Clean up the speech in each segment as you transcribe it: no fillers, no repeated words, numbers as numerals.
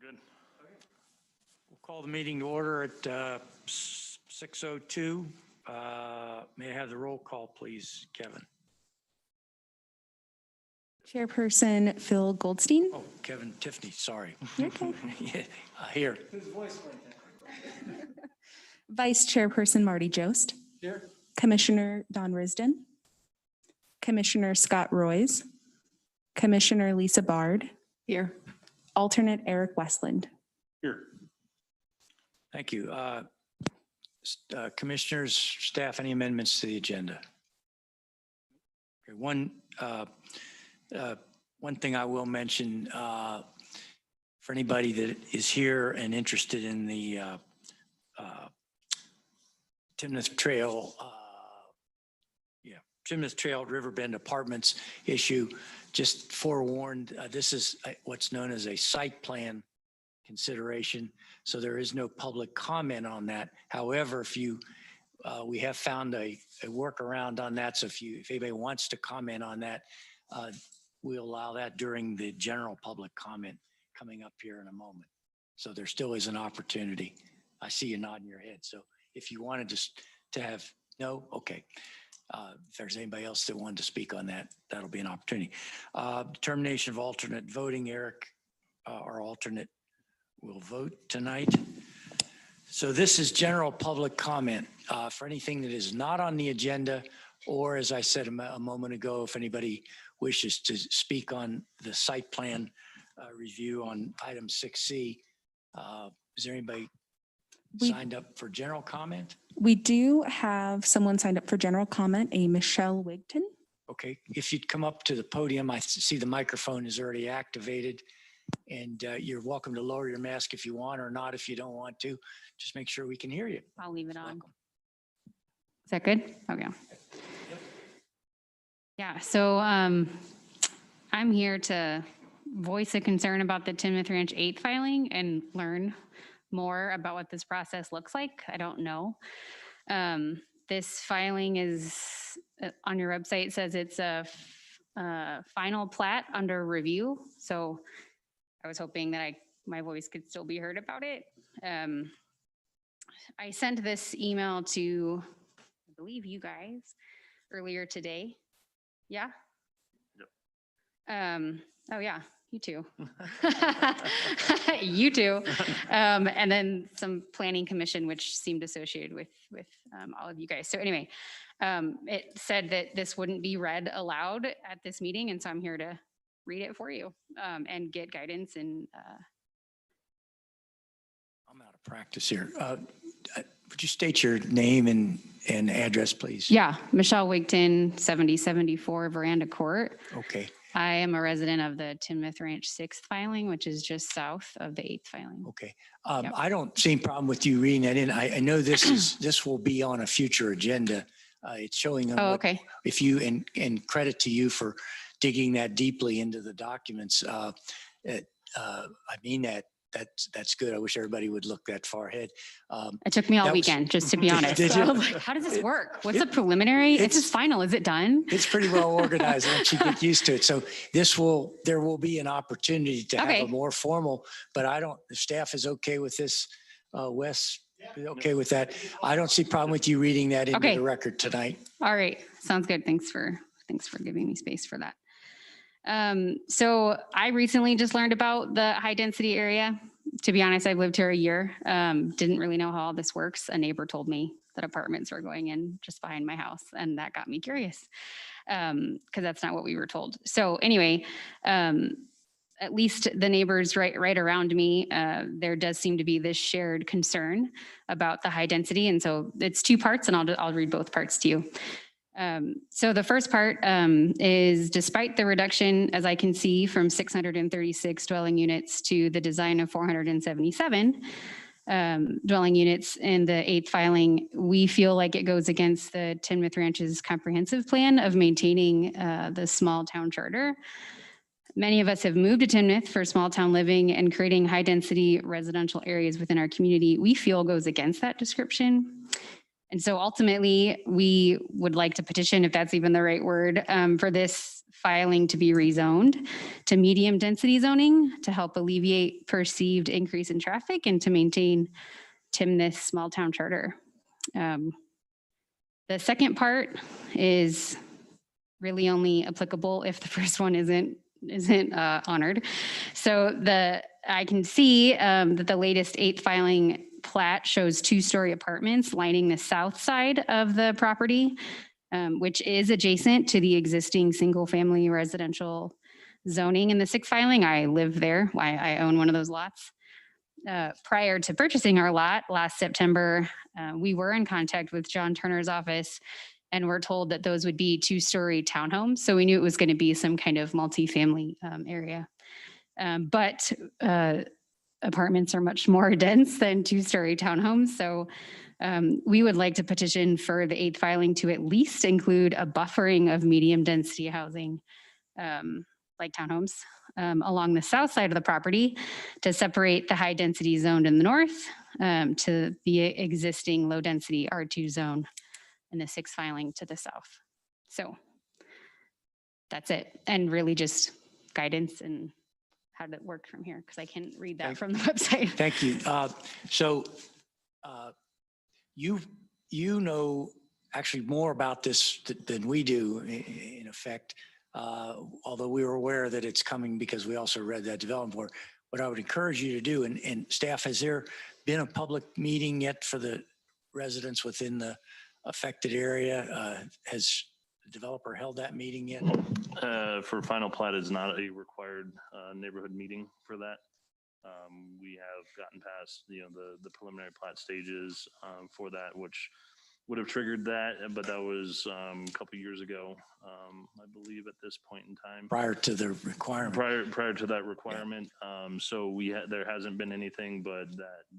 Good. We'll call the meeting to order at 6:02. May I have the roll call, please, Kevin? Chairperson Phil Goldstein. Oh, Kevin Tiffany, sorry. You're okay. Yeah, here. Vice Chairperson Marty Jost. Here. Commissioner Don Risden. Commissioner Scott Roys. Commissioner Lisa Bard. Here. Alternate Eric Westland. Here. Thank you. Commissioners, staff, any amendments to the agenda? Okay, one thing I will mention for anybody that is here and interested in the Timnath Trail, Timnath Trail Riverbend Apartments issue, just forewarned, this is what's known as a site plan consideration. So there is no public comment on that. However, if you, we have found a workaround on that. So if anybody wants to comment on that, we'll allow that during the general public comment coming up here in a moment. So there still is an opportunity. I see you nodding your head. So if you wanted to have, no, okay. If there's anybody else that wanted to speak on that, that'll be an opportunity. Determination of alternate voting, Eric, our alternate will vote tonight. So this is general public comment for anything that is not on the agenda, or as I said a moment ago, if anybody wishes to speak on the site plan review on item 6C. Is there anybody signed up for general comment? We do have someone signed up for general comment, a Michelle Wigton. Okay, if you'd come up to the podium, I see the microphone is already activated, and you're welcome to lower your mask if you want or not if you don't want to. Just make sure we can hear you. I'll leave it on. Welcome. Is that good? Okay. Yeah, so I'm here to voice a concern about the Timnath Ranch 8th filing and learn more about what this process looks like. I don't know. This filing is on your website, says it's a final plat under review. So I was hoping that my voice could still be heard about it. I sent this email to, I believe, you guys earlier today. Yeah? Yep. Oh yeah, you too. You too. And then some planning commission, which seemed associated with all of you guys. So anyway, it said that this wouldn't be read aloud at this meeting. And so I'm here to read it for you and get guidance. And I'm out of practice here. Would you state your name and address, please? yeah, Michelle Wigton, 7074 Veranda Court. Okay. I am a resident of the Timnath Ranch 6th filing, which is just south of the 8th filing. Okay. Yep. I don't see a problem with you reading that in. I know this will be on a future agenda. It's showing them. Oh, okay. If you, and credit to you for digging that deeply into the documents. I mean that's good. I wish everybody would look that far ahead. It took me all That was- weekend, just to be honest. Did So I you? was like, how does this work? What's the preliminary? It's just final. Is it done? It's pretty well organized once you get used to it. So there will be an opportunity to have Okay. a more formal, but the staff is okay with this. Wes, okay with that? I don't see a problem with you reading that into Okay. the record tonight. All right. Sounds good. Thanks for giving me space for that. So I recently just learned about the high density area. To be honest, I've lived here a year. Didn't really know how all this works. A neighbor told me that apartments were going in just behind my house, and that got me curious because that's not what we were told. So anyway, at least the neighbors right around me, there does seem to be this shared concern about the high density, and so it's two parts, and I'll read both parts to you. So the first part is despite the reduction, as I can see, from 636 dwelling units to the design of 477 dwelling units in the 8th filing, we feel like it goes against the Timnath Ranch's comprehensive plan of maintaining the small town charter. Many of us have moved to Timnath for small town living, and creating high density residential areas within our community, we feel goes against that description. And so ultimately, we would like to petition, if that's even the right word, for this filing to be rezoned to medium density zoning to help alleviate perceived increase in traffic and to maintain Timnath small town charter. The second part is really only applicable if the first one isn't honored. So I can see that the latest 8th filing plat shows 2-story apartments lining the south side of the property, which is adjacent to the existing single-family residential zoning in the 6th filing. I live there. I own one of those lots. Prior to purchasing our lot last September, we were in contact with John Turner's office and were told that those would be 2-story townhomes. So we knew it was going to be some kind of multifamily area. But apartments are much more dense than 2-story townhomes. So we would like to petition for the 8th filing to at least include a buffering of medium density housing, like townhomes, along the south side of the property to separate the high density zoned in the north to the existing low density R2 zone in the 6th filing to the south. So that's it. And really just guidance and how to work from here, because I can't read that from the website. Thank you. So you know actually more about this than we do in effect, although we were aware that it's coming because we also read that development board. What I would encourage you to do, and staff, has there been a public meeting yet for the residents within the affected area? Has the developer held that meeting yet? For final plat is not a required neighborhood meeting for that. We have gotten past, the preliminary plat stages for that, which would have triggered that, but that was a couple years ago, I believe, at this point in time. Prior to the requirement. Prior to that requirement. So there hasn't been anything, but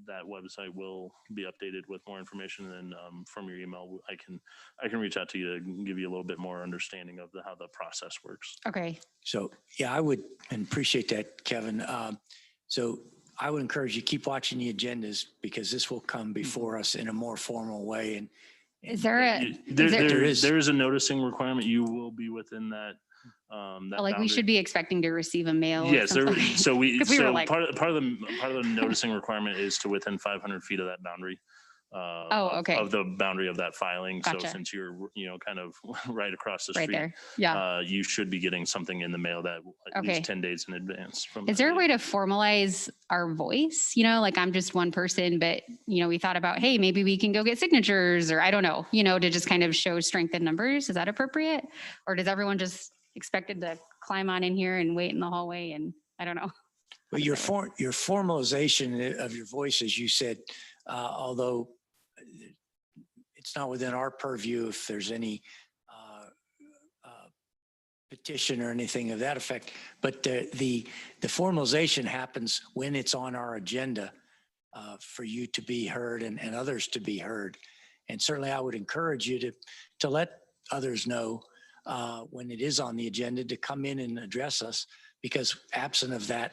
that website will be updated with more information. And from your email, I can reach out to you to give you a little bit more understanding of how the process works. Okay. So yeah, I would and appreciate that, Kevin. So I would encourage you to keep watching the agendas because this will come before us in a more formal way. And Is there a, There is a noticing requirement. You will be within that. That like we boundary. should be expecting to receive a mail? Yes, or something? so we 'Cause we were so like- part of the noticing requirement is to within 500 feet of that boundary. Okay. Of the boundary of that filing. Gotcha. So since you're kind of right across the Right street, there. Yeah. you should be getting something in the mail that at Okay. least 10 days in advance. From Is that there a date. way to formalize our voice? Like I'm just one person, but we thought about, hey, maybe we can go get signatures or I don't know, to just kind of show strength in numbers. Is that appropriate? Or does everyone just expected to climb on in here and wait in the hallway? And I don't know. well, your formalization of your voice, as you said, although it's not within our purview if there's any petition or anything of that effect, but the formalization happens when it's on our agenda for you to be heard and others to be heard. And certainly I would encourage you to let others know when it is on the agenda to come in and address us, because absent of that,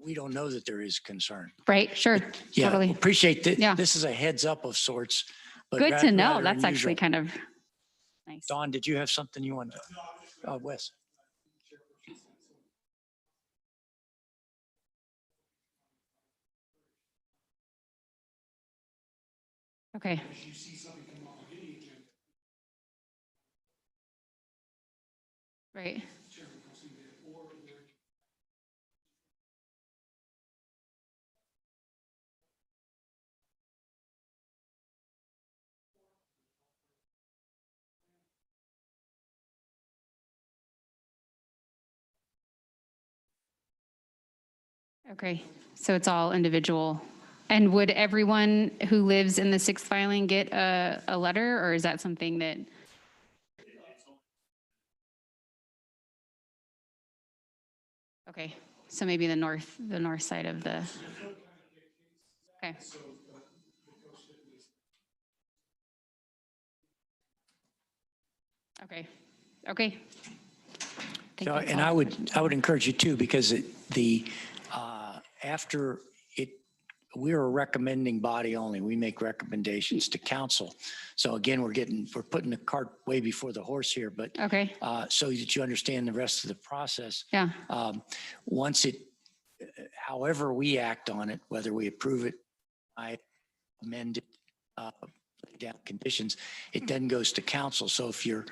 we don't know that there is concern. Right. Sure. Yeah, Totally. appreciate that. Yeah. This is a heads up of sorts. But Good to know. rather That's actually unusual. kind of nice. Don, did you have something you wanted to? Wes. Okay. Right. Okay, so it's all individual. And would everyone who lives in the 6th filing get a letter, or is that something that? Okay, so maybe the north side of the. Okay. Okay. Okay. think So, that's and all. I would encourage you too, because after it we're a recommending body only. We make recommendations to council. So again, we're putting the cart way before the horse here, but Okay, so that you understand the rest of the process. yeah, Once however we act on it, whether we approve it, I amend it, lay down conditions, it then goes to council. So if you're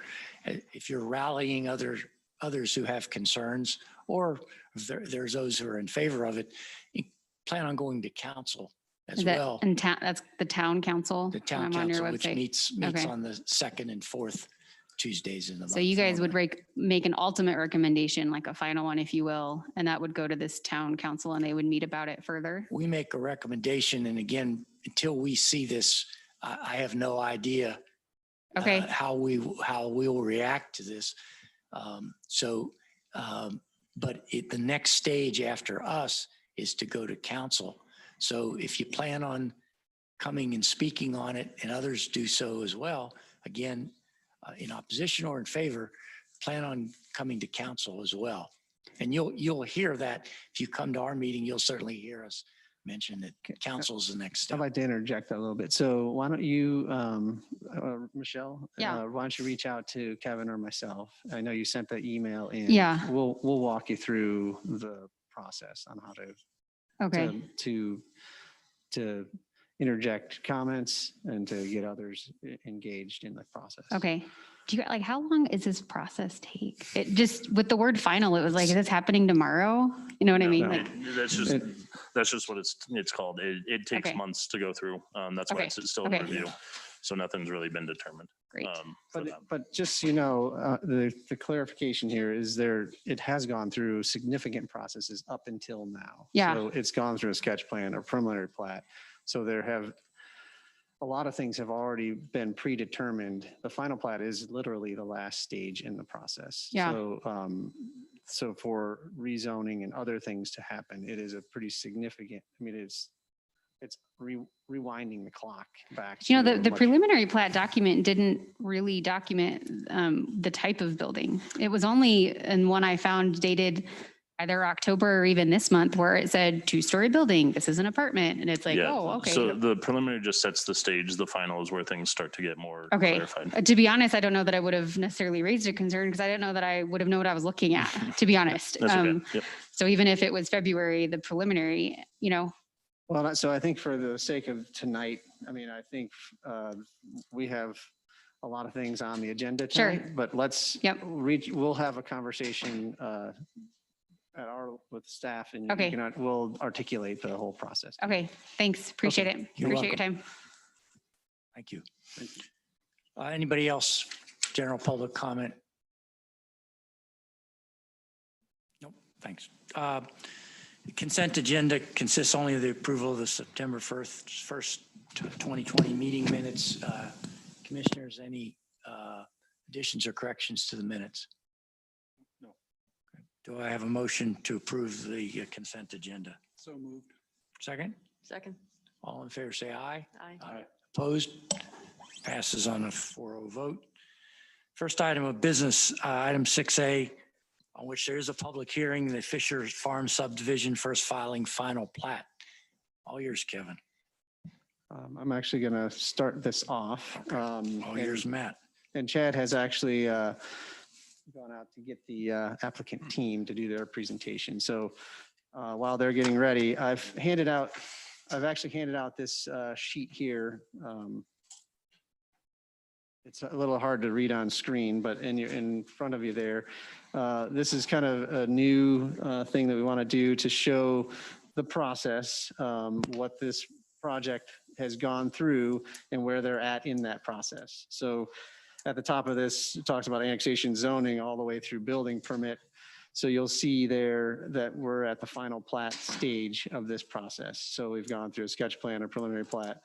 rallying others who have concerns, or if there's those who are in favor of it, you plan on going to council as Is that well. in town, that's the town council? The town I'm on your council, which website. meets Okay. on the second and fourth Tuesdays in the month. So you guys would normally. make an ultimate recommendation, like a final one, if you will, and that would go to this town council and they would meet about it further? We make a recommendation, and again, until we see this, I have no idea Okay, how we will react to this. But the next stage after us is to go to council. So if you plan on coming and speaking on it, and others do so as well, again, in opposition or in favor, plan on coming to council as well. And you'll hear that if you come to our meeting, you'll certainly hear us mention that council's the next I'd step. like to interject a little bit. So why don't you, Michelle? Yeah. Why don't you reach out to Kevin or myself? I know you sent the email in. Yeah. We'll walk you through the process on how okay. to interject comments and to get others engaged in the process. Okay. Do you like, how long is this process take? It just, with the word final, it was like, is this happening tomorrow? You know what I mean? No. Like, That's just what it's called. It takes Okay. months to go through. That's why Okay. it's still in Okay. review. So nothing's really been determined. great. For But, them. but just, so you know, the clarification here is it has gone through significant processes up until now. Yeah. So it's gone through a sketch plan or preliminary plat. So a lot of things have already been predetermined. The final plat is literally the last stage in the process. Yeah. So for rezoning and other things to happen, it is a pretty significant, I mean, it's rewinding the clock back. You know, to a the much- preliminary plat document didn't really document the type of building. It was only in one I found dated either October or even this month where it said 2-story building, this is an apartment. And it's like, Yeah, oh, okay. So the preliminary just sets the stage. The final is where things start to get more Okay. clarified. To be honest, I don't know that I would have necessarily raised a concern because I didn't know that I would have known what I was looking at, to be honest. That's okay. Yep. So even if it was February, the preliminary, you know, Well, so I think for the sake of tonight, I mean, I think we have a lot of things on the agenda Sure. tonight, but Yep. we'll have a conversation with staff and Okay. we'll articulate the whole process. okay, thanks. Appreciate it. You're Appreciate your time. Thank you. Anybody else? General public comment? Nope, thanks. Consent agenda consists only of the approval of the September 1st, 2020 meeting minutes. Commissioners, any additions or corrections to the minutes? No. Do I have a motion to approve the consent agenda? So moved. Second? Second. All in favor, say aye. Aye. Opposed? Passes on a 4-0 vote. First item of business, item 6A, on which there is a public hearing, the Fisher Farm subdivision first filing final plat. All yours, Kevin. I'm actually going to start this off. All yours, Matt. And Chad has actually gone out to get the applicant team to do their presentation. So while they're getting ready, I've actually handed out this sheet here. It's a little hard to read on screen, but in front of you there, this is kind of a new thing that we want to do to show the process, what this project has gone through and where they're at in that process. So at the top of this, it talks about annexation zoning all the way through building permit. So you'll see there that we're at the final plat stage of this process. So we've gone through a sketch plan, a preliminary plat,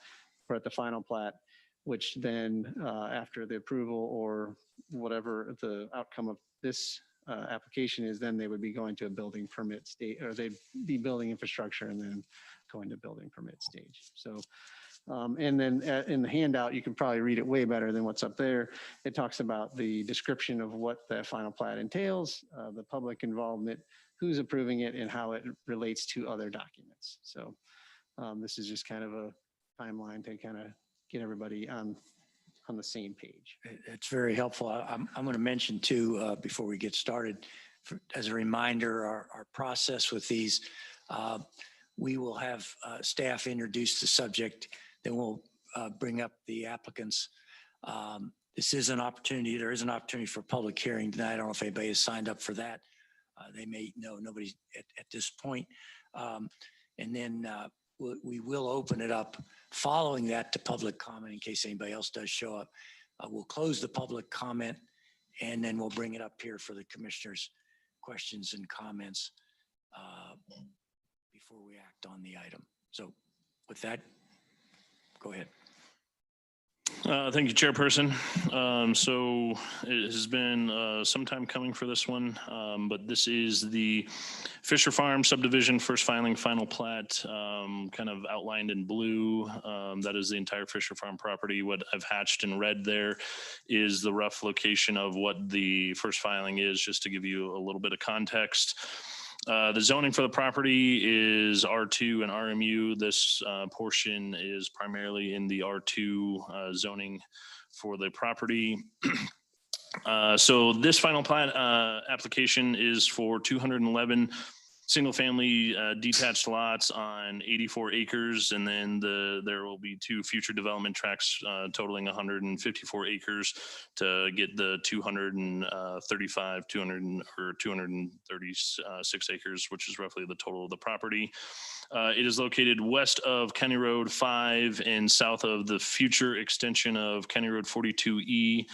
we're at the final plat, which then after the approval or whatever the outcome of this application is, then they would be going to a building permit state, or they'd be building infrastructure and then going to building permit stage. So, and then in the handout, you can probably read it way better than what's up there. It talks about the description of what the final plat entails, the public involvement, who's approving it, and how it relates to other documents. So This is just kind of a timeline to kind of get everybody on the same page. It's very helpful. I'm going to mention too, before we get started, as a reminder, our process with these, we will have staff introduce the subject, then we'll bring up the applicants. This is an opportunity. There is an opportunity for public hearing tonight. I don't know if anybody has signed up for that. They may know nobody at this point. And then we will open it up following that to public comment in case anybody else does show up. We'll close the public comment and then we'll bring it up here for the commissioners' questions and comments before we act on the item. So with that, go ahead. Thank you, Chairperson. So it has been some time coming for this one, but this is the Fisher Farm subdivision first filing final plat, kind of outlined in blue. That is the entire Fisher Farm property. What I've hatched in red there is the rough location of what the first filing is, just to give you a little bit of context. The zoning for the property is R2 and RMU. This portion is primarily in the R2 zoning for the property. So this final plat application is for 211 single-family detached lots on 84 acres, and then there will be 2 future development tracts totaling 154 acres to get the 236 acres, which is roughly the total of the property. It is located west of County Road 5 and south of the future extension of County Road 42E,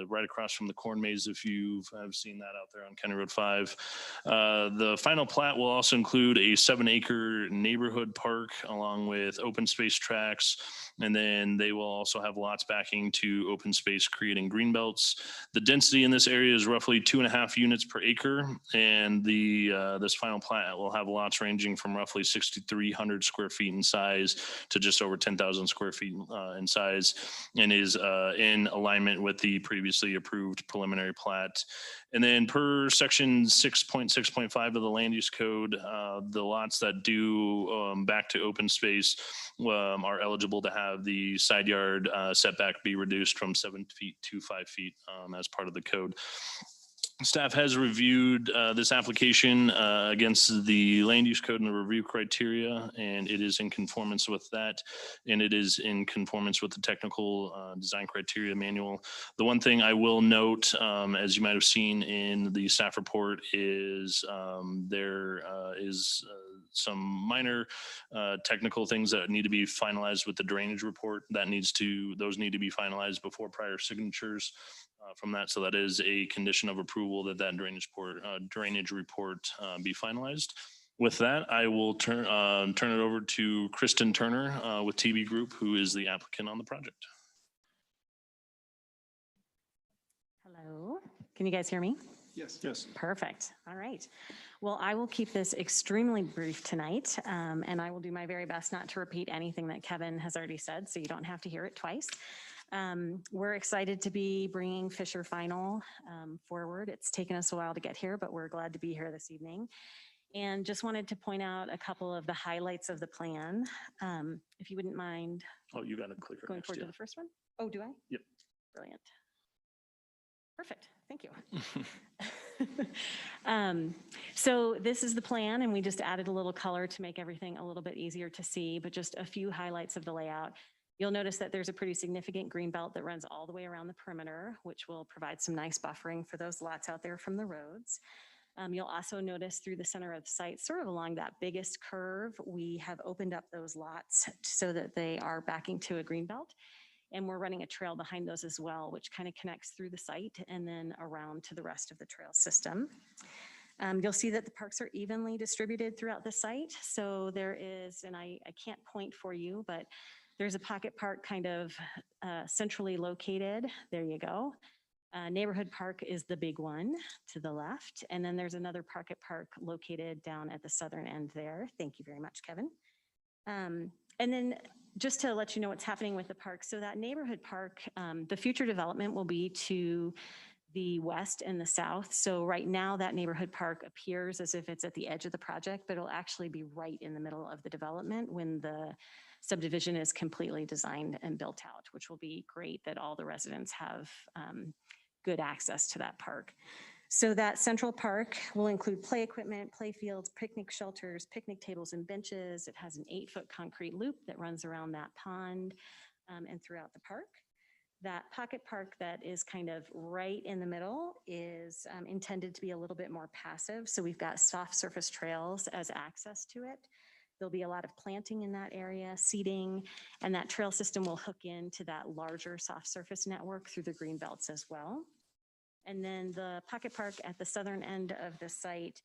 right across from the corn maze, if you have seen that out there on County Road 5. The final plat will also include a 7-acre neighborhood park along with open space tracts, and then they will also have lots backing to open space, creating green belts. The density in this area is roughly 2.5 units per acre, and this final plat will have lots ranging from roughly 6,300 square feet in size to just over 10,000 square feet in size, and is in alignment with the previously approved preliminary plat. And then per section 6.6.5 of the land use code, the lots that do back to open space are eligible to have the side yard setback be reduced from 7 feet to 5 feet as part of the code. Staff has reviewed this application against the land use code and the review criteria, and it is in conformance with that, and it is in conformance with the technical design criteria manual. The one thing I will note, as you might have seen in the staff report, is there is some minor technical things that need to be finalized with the drainage report. Those need to be finalized before prior signatures from that. So that is a condition of approval that drainage report be finalized. With that, I will turn it over to Kristen Turner with TB Group, who is the applicant on the project. Hello, can you guys hear me? Yes. Perfect. All right. Well, I will keep this extremely brief tonight, and I will do my very best not to repeat anything that Kevin has already said, so you don't have to hear it twice. We're excited to be bringing Fisher Final forward. It's taken us a while to get here, but we're glad to be here this evening. And just wanted to point out a couple of the highlights of the plan. If you wouldn't mind. Oh, you got a clicker Going next, forward yeah. to the first one? Oh, do I? Yep. Brilliant. Perfect. Thank you. So this is the plan, and we just added a little color to make everything a little bit easier to see, but just a few highlights of the layout. You'll notice that there's a pretty significant green belt that runs all the way around the perimeter, which will provide some nice buffering for those lots out there from the roads. You'll also notice through the center of the site, sort of along that biggest curve, we have opened up those lots so that they are backing to a green belt. And we're running a trail behind those as well, which kind of connects through the site and then around to the rest of the trail system. You'll see that the parks are evenly distributed throughout the site. So there is, and I can't point for you, but there's a pocket park kind of centrally located. There you go. Neighborhood Park is the big one to the left. And then there's another pocket park located down at the southern end there. Thank you very much, Kevin. And then just to let you know what's happening with the park. So that neighborhood park, the future development will be to the west and the south. So right now that neighborhood park appears as if it's at the edge of the project, but it'll actually be right in the middle of the development when the subdivision is completely designed and built out, which will be great that all the residents have good access to that park. So that central park will include play equipment, play fields, picnic shelters, picnic tables and benches. It has an 8-foot concrete loop that runs around that pond and throughout the park. That pocket park that is kind of right in the middle is intended to be a little bit more passive. So we've got soft surface trails as access to it. There'll be a lot of planting in that area, seating, and that trail system will hook into that larger soft surface network through the green belts as well. And then the pocket park at the southern end of the site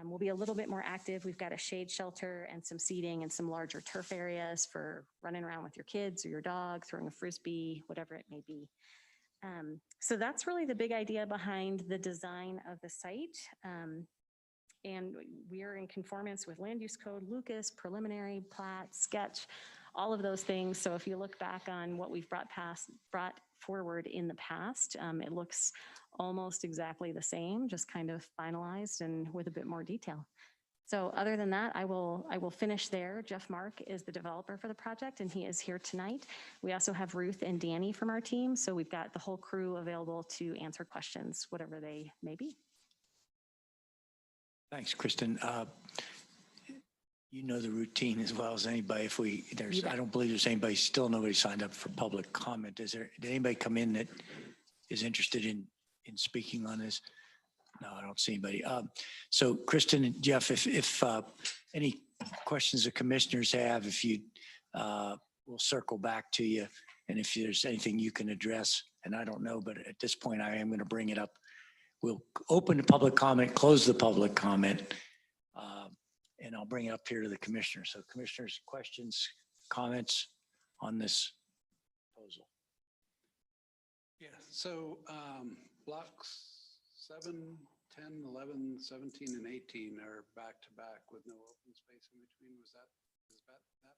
will be a little bit more active. We've got a shade shelter and some seating and some larger turf areas for running around with your kids or your dog, throwing a Frisbee, whatever it may be. So that's really the big idea behind the design of the site. And we are in conformance with land use code, Lucas, preliminary, plat, sketch, all of those things. So if you look back on what we've brought forward in the past, it looks almost exactly the same, just kind of finalized and with a bit more detail. So other than that, I will finish there. Jeff Mark is the developer for the project and he is here tonight. We also have Ruth and Danny from our team. So we've got the whole crew available to answer questions, whatever they may be. Thanks, Kristen. You know the routine as well as anybody. I don't believe there's nobody signed up for public comment. Did anybody come in that is interested in speaking on this? No, I don't see anybody. So Kristen and Jeff, if any questions the commissioners have, we'll circle back to you. And if there's anything you can address, and I don't know, but at this point I am going to bring it up. We'll open the public comment, close the public comment, and I'll bring it up here to the commissioners. So commissioners, questions, comments on this proposal? Yeah, so blocks 7, 10, 11, 17, and 18 are back to back with no open space in between. Has that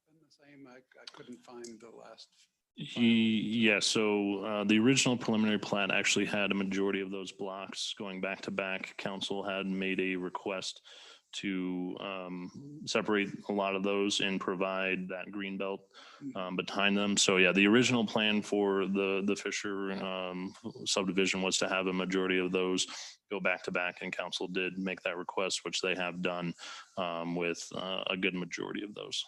been the same? I couldn't find the last. Yeah, so the original preliminary plat actually had a majority of those blocks going back to back. Council had made a request to separate a lot of those and provide that green belt behind them. So yeah, the original plan for the Fisher subdivision was to have a majority of those go back to back, and council did make that request, which they have done with a good majority of those.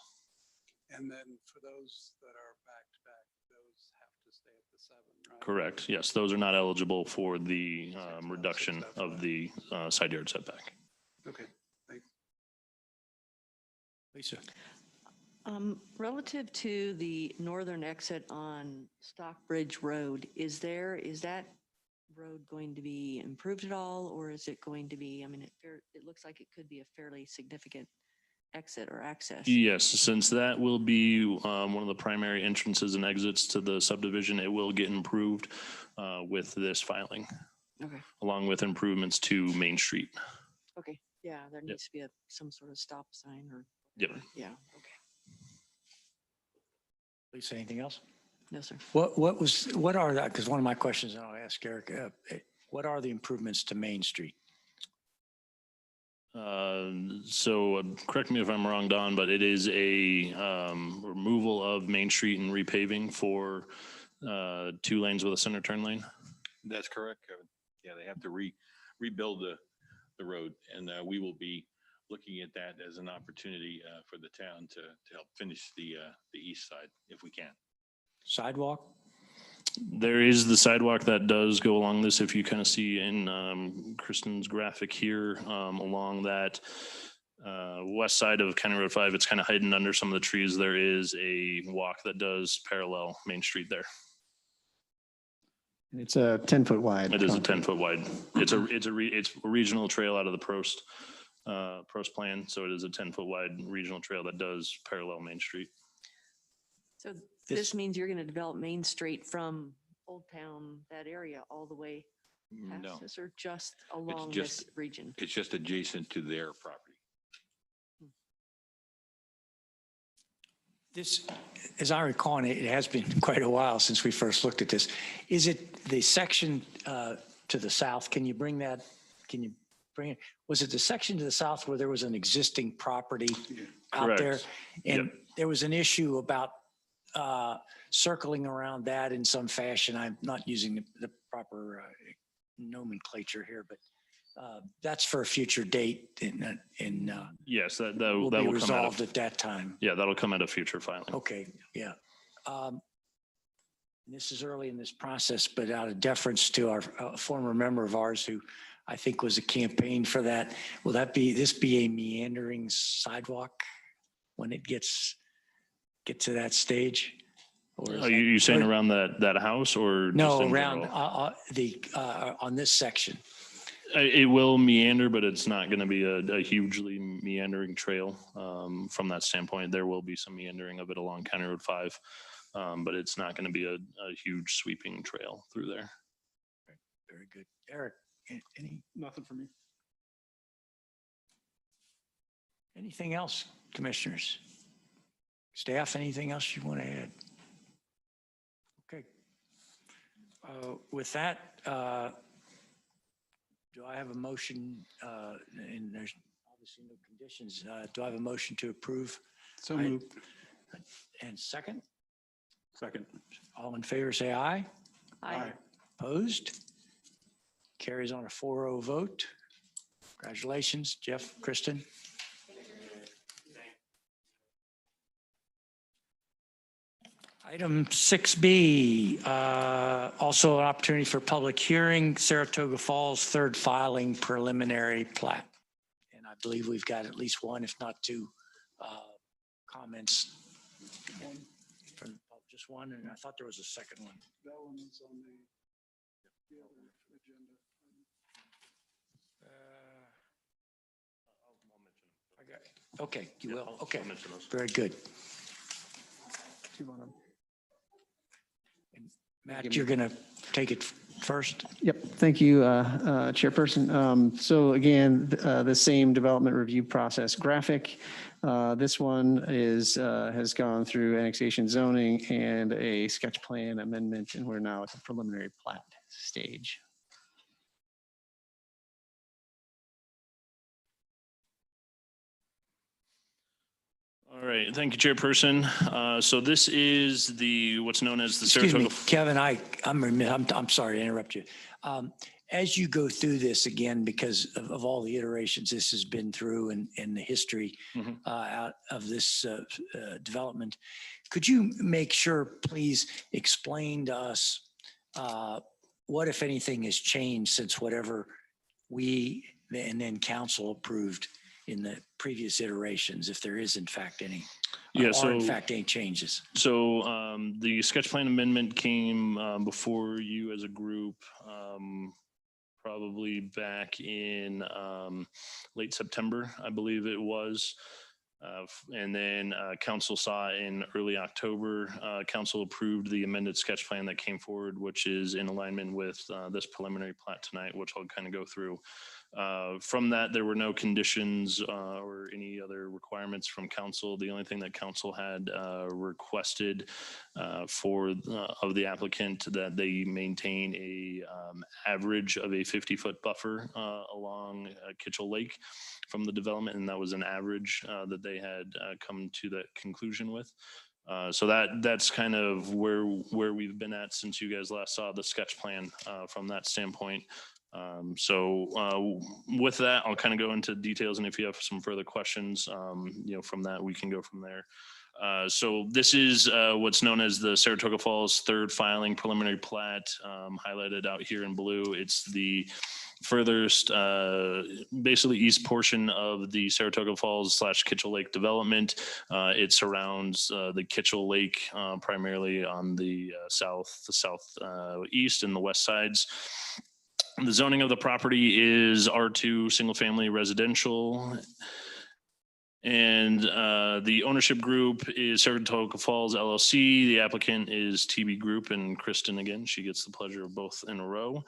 And then for those that are back to back, those have to stay at the 7, right? Correct. Yes, those are not eligible for the reduction of the side yard setback. Okay, thanks. Lisa? Relative to the northern exit on Stockbridge Road, is that road going to be improved at all, or is it going to be, I mean, it looks like it could be a fairly significant exit or access. Yes, since that will be one of the primary entrances and exits to the subdivision, it will get improved with this filing, Okay, along with improvements to Main Street. okay, yeah, there needs to be some sort of stop sign or. Yep. whatever. Yeah, okay, Lisa, anything else? no, sir. What are that? Because one of my questions, and I'll ask Eric, what are the improvements to Main Street? So correct me if I'm wrong, Don, but it is a removal of Main Street and repaving for 2 lanes with a center turn lane. That's correct, Kevin. Yeah, they have to rebuild the road, and we will be looking at that as an opportunity for the town to help finish the east side if we can. Sidewalk? There is the sidewalk that does go along this. If you kind of see in Kristen's graphic here, along that west side of County Road 5, it's kind of hidden under some of the trees. There is a walk that does parallel Main Street there. And it's a 10-foot wide. It is a concrete. 10-foot wide. It's a regional trail out of the Prost plan. So it is a 10-foot wide regional trail that does parallel Main Street. So this means you're going to develop Main Street from Old Town, that area, all the way past No, this, or just along just- this region? it's just adjacent to their property. This, as I recall, and it has been quite a while since we first looked at this, is it the section to the south. Can you bring it, was it the section to the south where there was an existing property out there? Correct. And there was an issue about circling around that in some fashion. I'm not using the proper nomenclature here, but that's for a future date and Yes, that will that be will come out resolved of, at that time. yeah, that'll come at a future filing. Okay, yeah. This is early in this process, but out of deference to our former member of ours who I think was a campaign for that, will this be a meandering sidewalk when it get to that stage? Or is Are that- you saying or- around that house or? just No, in around general? on this section. It will meander, but it's not going to be a hugely meandering trail. From that standpoint, there will be some meandering of it along County Road 5, but it's not going to be a huge sweeping trail through there. Very good. Eric, any? Nothing for me. Anything else, commissioners? Staff, anything else you want to add? Okay. With that, do I have a motion, and there's obviously no conditions, do I have a motion to approve? So I- moved. And second, Second. all in favor, say aye. Aye. Opposed? Carries on a 4-0 vote. Congratulations, Jeff, Kristen. Item 6B, also an opportunity for public hearing, Saratoga Falls third filing preliminary plat. And I believe we've got at least one, if not two, comments. From just one, and I thought there was a second one. That one is on the other agenda. I got- Okay, you will. Okay, I'll mention those. very good. Two on them. Matt, you're going to take it first? Yep, thank you, Chairperson. So again, the same development review process graphic. This one has gone through annexation zoning and a sketch plan amendment, and we're now at the preliminary plat stage. All right, thank you, Chairperson. So this is what's known as the Excuse me, Saratoga. Kevin, I'm sorry to interrupt you. As you go through this again, because of all the iterations this has been through and the history Mhm. out of this development, could you make sure, please explain to us what, if anything, has changed since whatever we and then council approved in the previous iterations, if there is in fact any? Yeah, Or in so- fact any changes? So the sketch plan amendment came before you as a group, probably back in late September, I believe it was. And then council saw in early October, council approved the amended sketch plan that came forward, which is in alignment with this preliminary plat tonight, which I'll kind of go through. From that, there were no conditions or any other requirements from council. The only thing that council had requested of the applicant that they maintain a average of a 50-foot buffer along Kitchell Lake from the development, and that was an average that they had come to that conclusion with. So that's kind of where we've been at since you guys last saw the sketch plan from that standpoint. So with that, I'll kind of go into details, and if you have some further questions, from that, we can go from there. So this is what's known as the Saratoga Falls third filing preliminary plat, highlighted out here in blue. It's the furthest, basically east portion of the Saratoga Falls / Kitchell Lake development. It surrounds the Kitchell Lake primarily on the southeast and the west sides. The zoning of the property is R2 single family residential. And the ownership group is Saratoga Falls LLC. The applicant is TB Group, and Kristen, again, she gets the pleasure of both in a row.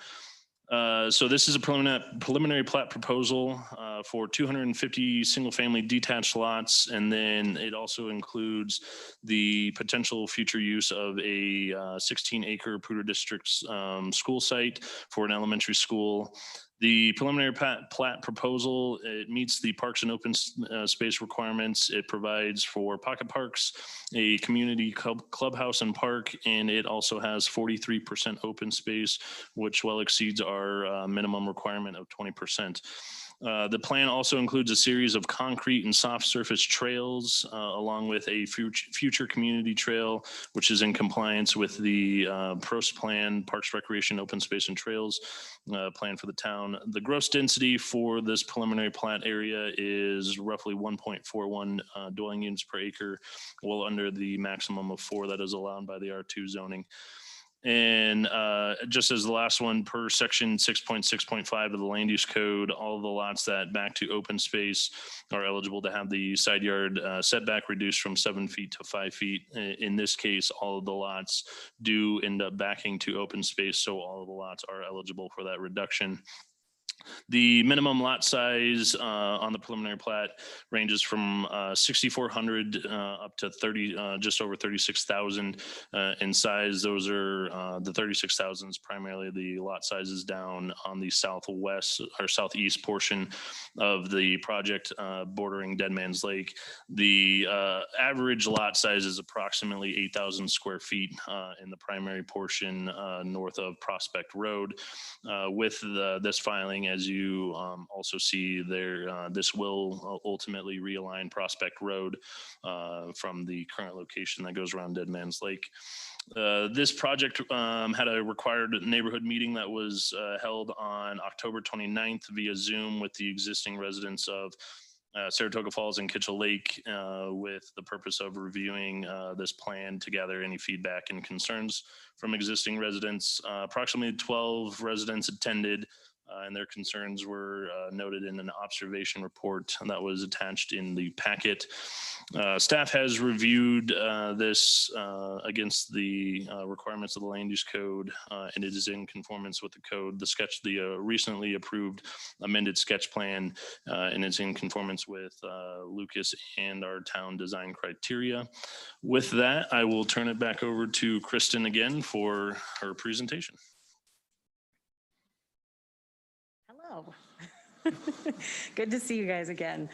So this is a preliminary plat proposal for 250 single-family detached lots, and then it also includes the potential future use of a 16-acre Poudre District school site for an elementary school. The preliminary plat proposal, it meets the parks and open space requirements. It provides for pocket parks, a community clubhouse and park, and it also has 43% open space, which well exceeds our minimum requirement of 20%. The plan also includes a series of concrete and soft surface trails, along with a future community trail, which is in compliance with the PROS plan, Parks, Recreation, Open Space and Trails plan for the town. The gross density for this preliminary plat area is roughly 1.41 dwelling units per acre, well under the maximum of 4 that is allowed by the R2 zoning. And just as the last one, per section 6.6.5 of the land use code, all of the lots that back to open space are eligible to have the side yard setback reduced from 7 feet to 5 feet. In this case, all of the lots do end up backing to open space, so all of the lots are eligible for that reduction. The minimum lot size on the preliminary plat ranges from 6,400 up to just over 36,000 in size. Those are the 36,000 is primarily the lot sizes down on the southwest or southeast portion of the project bordering Dead Man's Lake. The average lot size is approximately 8,000 square feet in the primary portion north of Prospect Road. With this filing, as you also see there, this will ultimately realign Prospect Road from the current location that goes around Dead Man's Lake. This project had a required neighborhood meeting that was held on October 29th via Zoom with the existing residents of Saratoga Falls and Kitchell Lake with the purpose of reviewing this plan to gather any feedback and concerns from existing residents. Approximately 12 residents attended and their concerns were noted in an observation report that was attached in the packet. Staff has reviewed this against the requirements of the land use code, and it is in conformance with the code. The recently approved amended sketch plan, and it's in conformance with Lucas and our town design criteria. With that, I will turn it back over to Kristen again for her presentation. Hello. Good to see you guys again.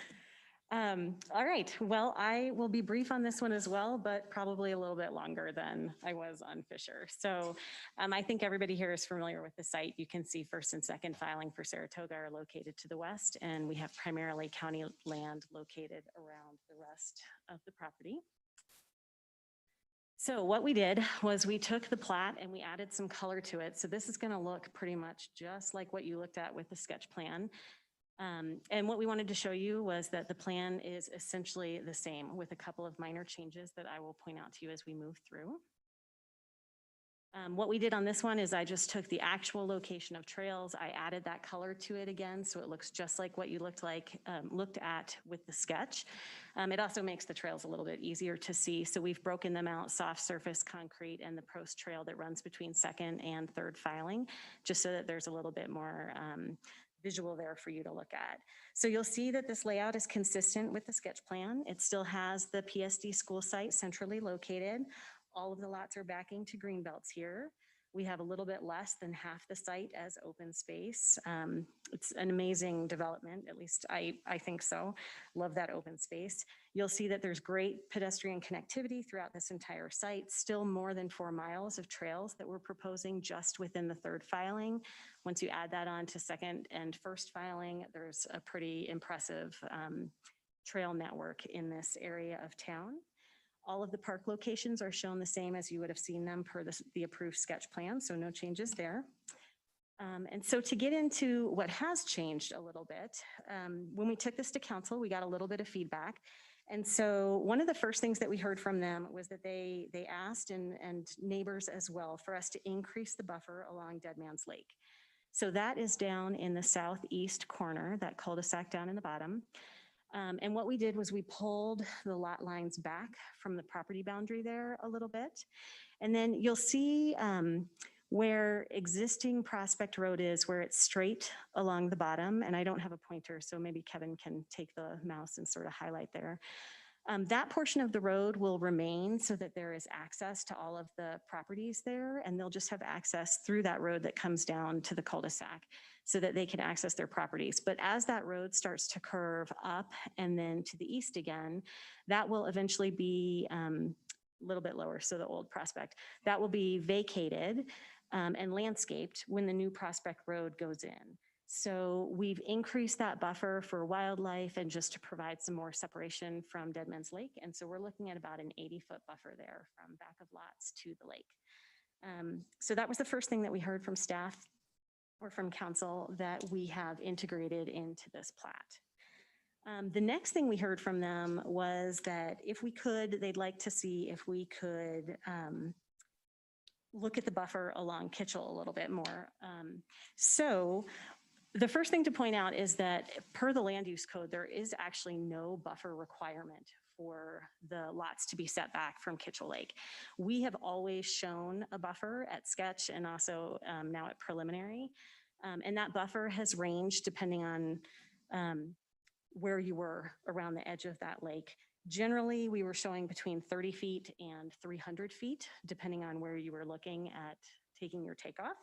All right, well, I will be brief on this one as well, but probably a little bit longer than I was on Fisher. So I think everybody here is familiar with the site. You can see first and second filing for Saratoga are located to the west, and we have primarily county land located around the rest of the property. So what we did was we took the plat and we added some color to it. So this is going to look pretty much just like what you looked at with the sketch plan. And what we wanted to show you was that the plan is essentially the same with a couple of minor changes that I will point out to you as we move through. What we did on this one is I just took the actual location of trails. I added that color to it again, so it looks just like what you looked at with the sketch. It also makes the trails a little bit easier to see. So we've broken them out, soft surface concrete and the PROS trail that runs between second and third filing, just so that there's a little bit more visual there for you to look at. So you'll see that this layout is consistent with the sketch plan. It still has the PSD school site centrally located. All of the lots are backing to green belts here. We have a little bit less than half the site as open space. It's an amazing development, at least I think so. Love that open space. You'll see that there's great pedestrian connectivity throughout this entire site, still more than 4 miles of trails that we're proposing just within the third filing. Once you add that on to second and first filing, there's a pretty impressive trail network in this area of town. All of the park locations are shown the same as you would have seen them per the approved sketch plan, so no changes there. And so to get into what has changed a little bit, when we took this to council, we got a little bit of feedback. And so one of the first things that we heard from them was that they asked, and neighbors as well, for us to increase the buffer along Dead Man's Lake. So that is down in the southeast corner, that cul-de-sac down in the bottom. And what we did was we pulled the lot lines back from the property boundary there a little bit. And then you'll see Where existing Prospect Road is, where it's straight along the bottom, and I don't have a pointer, so maybe Kevin can take the mouse and sort of highlight there. That portion of the road will remain so that there is access to all of the properties there, and they'll just have access through that road that comes down to the cul-de-sac so that they can access their properties. But as that road starts to curve up and then to the east again, that will eventually be a little bit lower, so the old Prospect, that will be vacated and landscaped when the new Prospect Road goes in. So we've increased that buffer for wildlife and just to provide some more separation from Deadman's Lake. And so we're looking at about an 80-foot buffer there from back of lots to the lake. So that was the first thing that we heard from staff or from council that we have integrated into this plat. The next thing we heard from them was that if we could, they'd like to see if we could look at the buffer along Kitchell a little bit more. So the first thing to point out is that per the land use code, there is actually no buffer requirement for the lots to be set back from Kitchell Lake. We have always shown a buffer at sketch and also now at preliminary. And that buffer has ranged depending on where you were around the edge of that lake. Generally, we were showing between 30 feet and 300 feet, depending on where you were looking at taking your takeoff.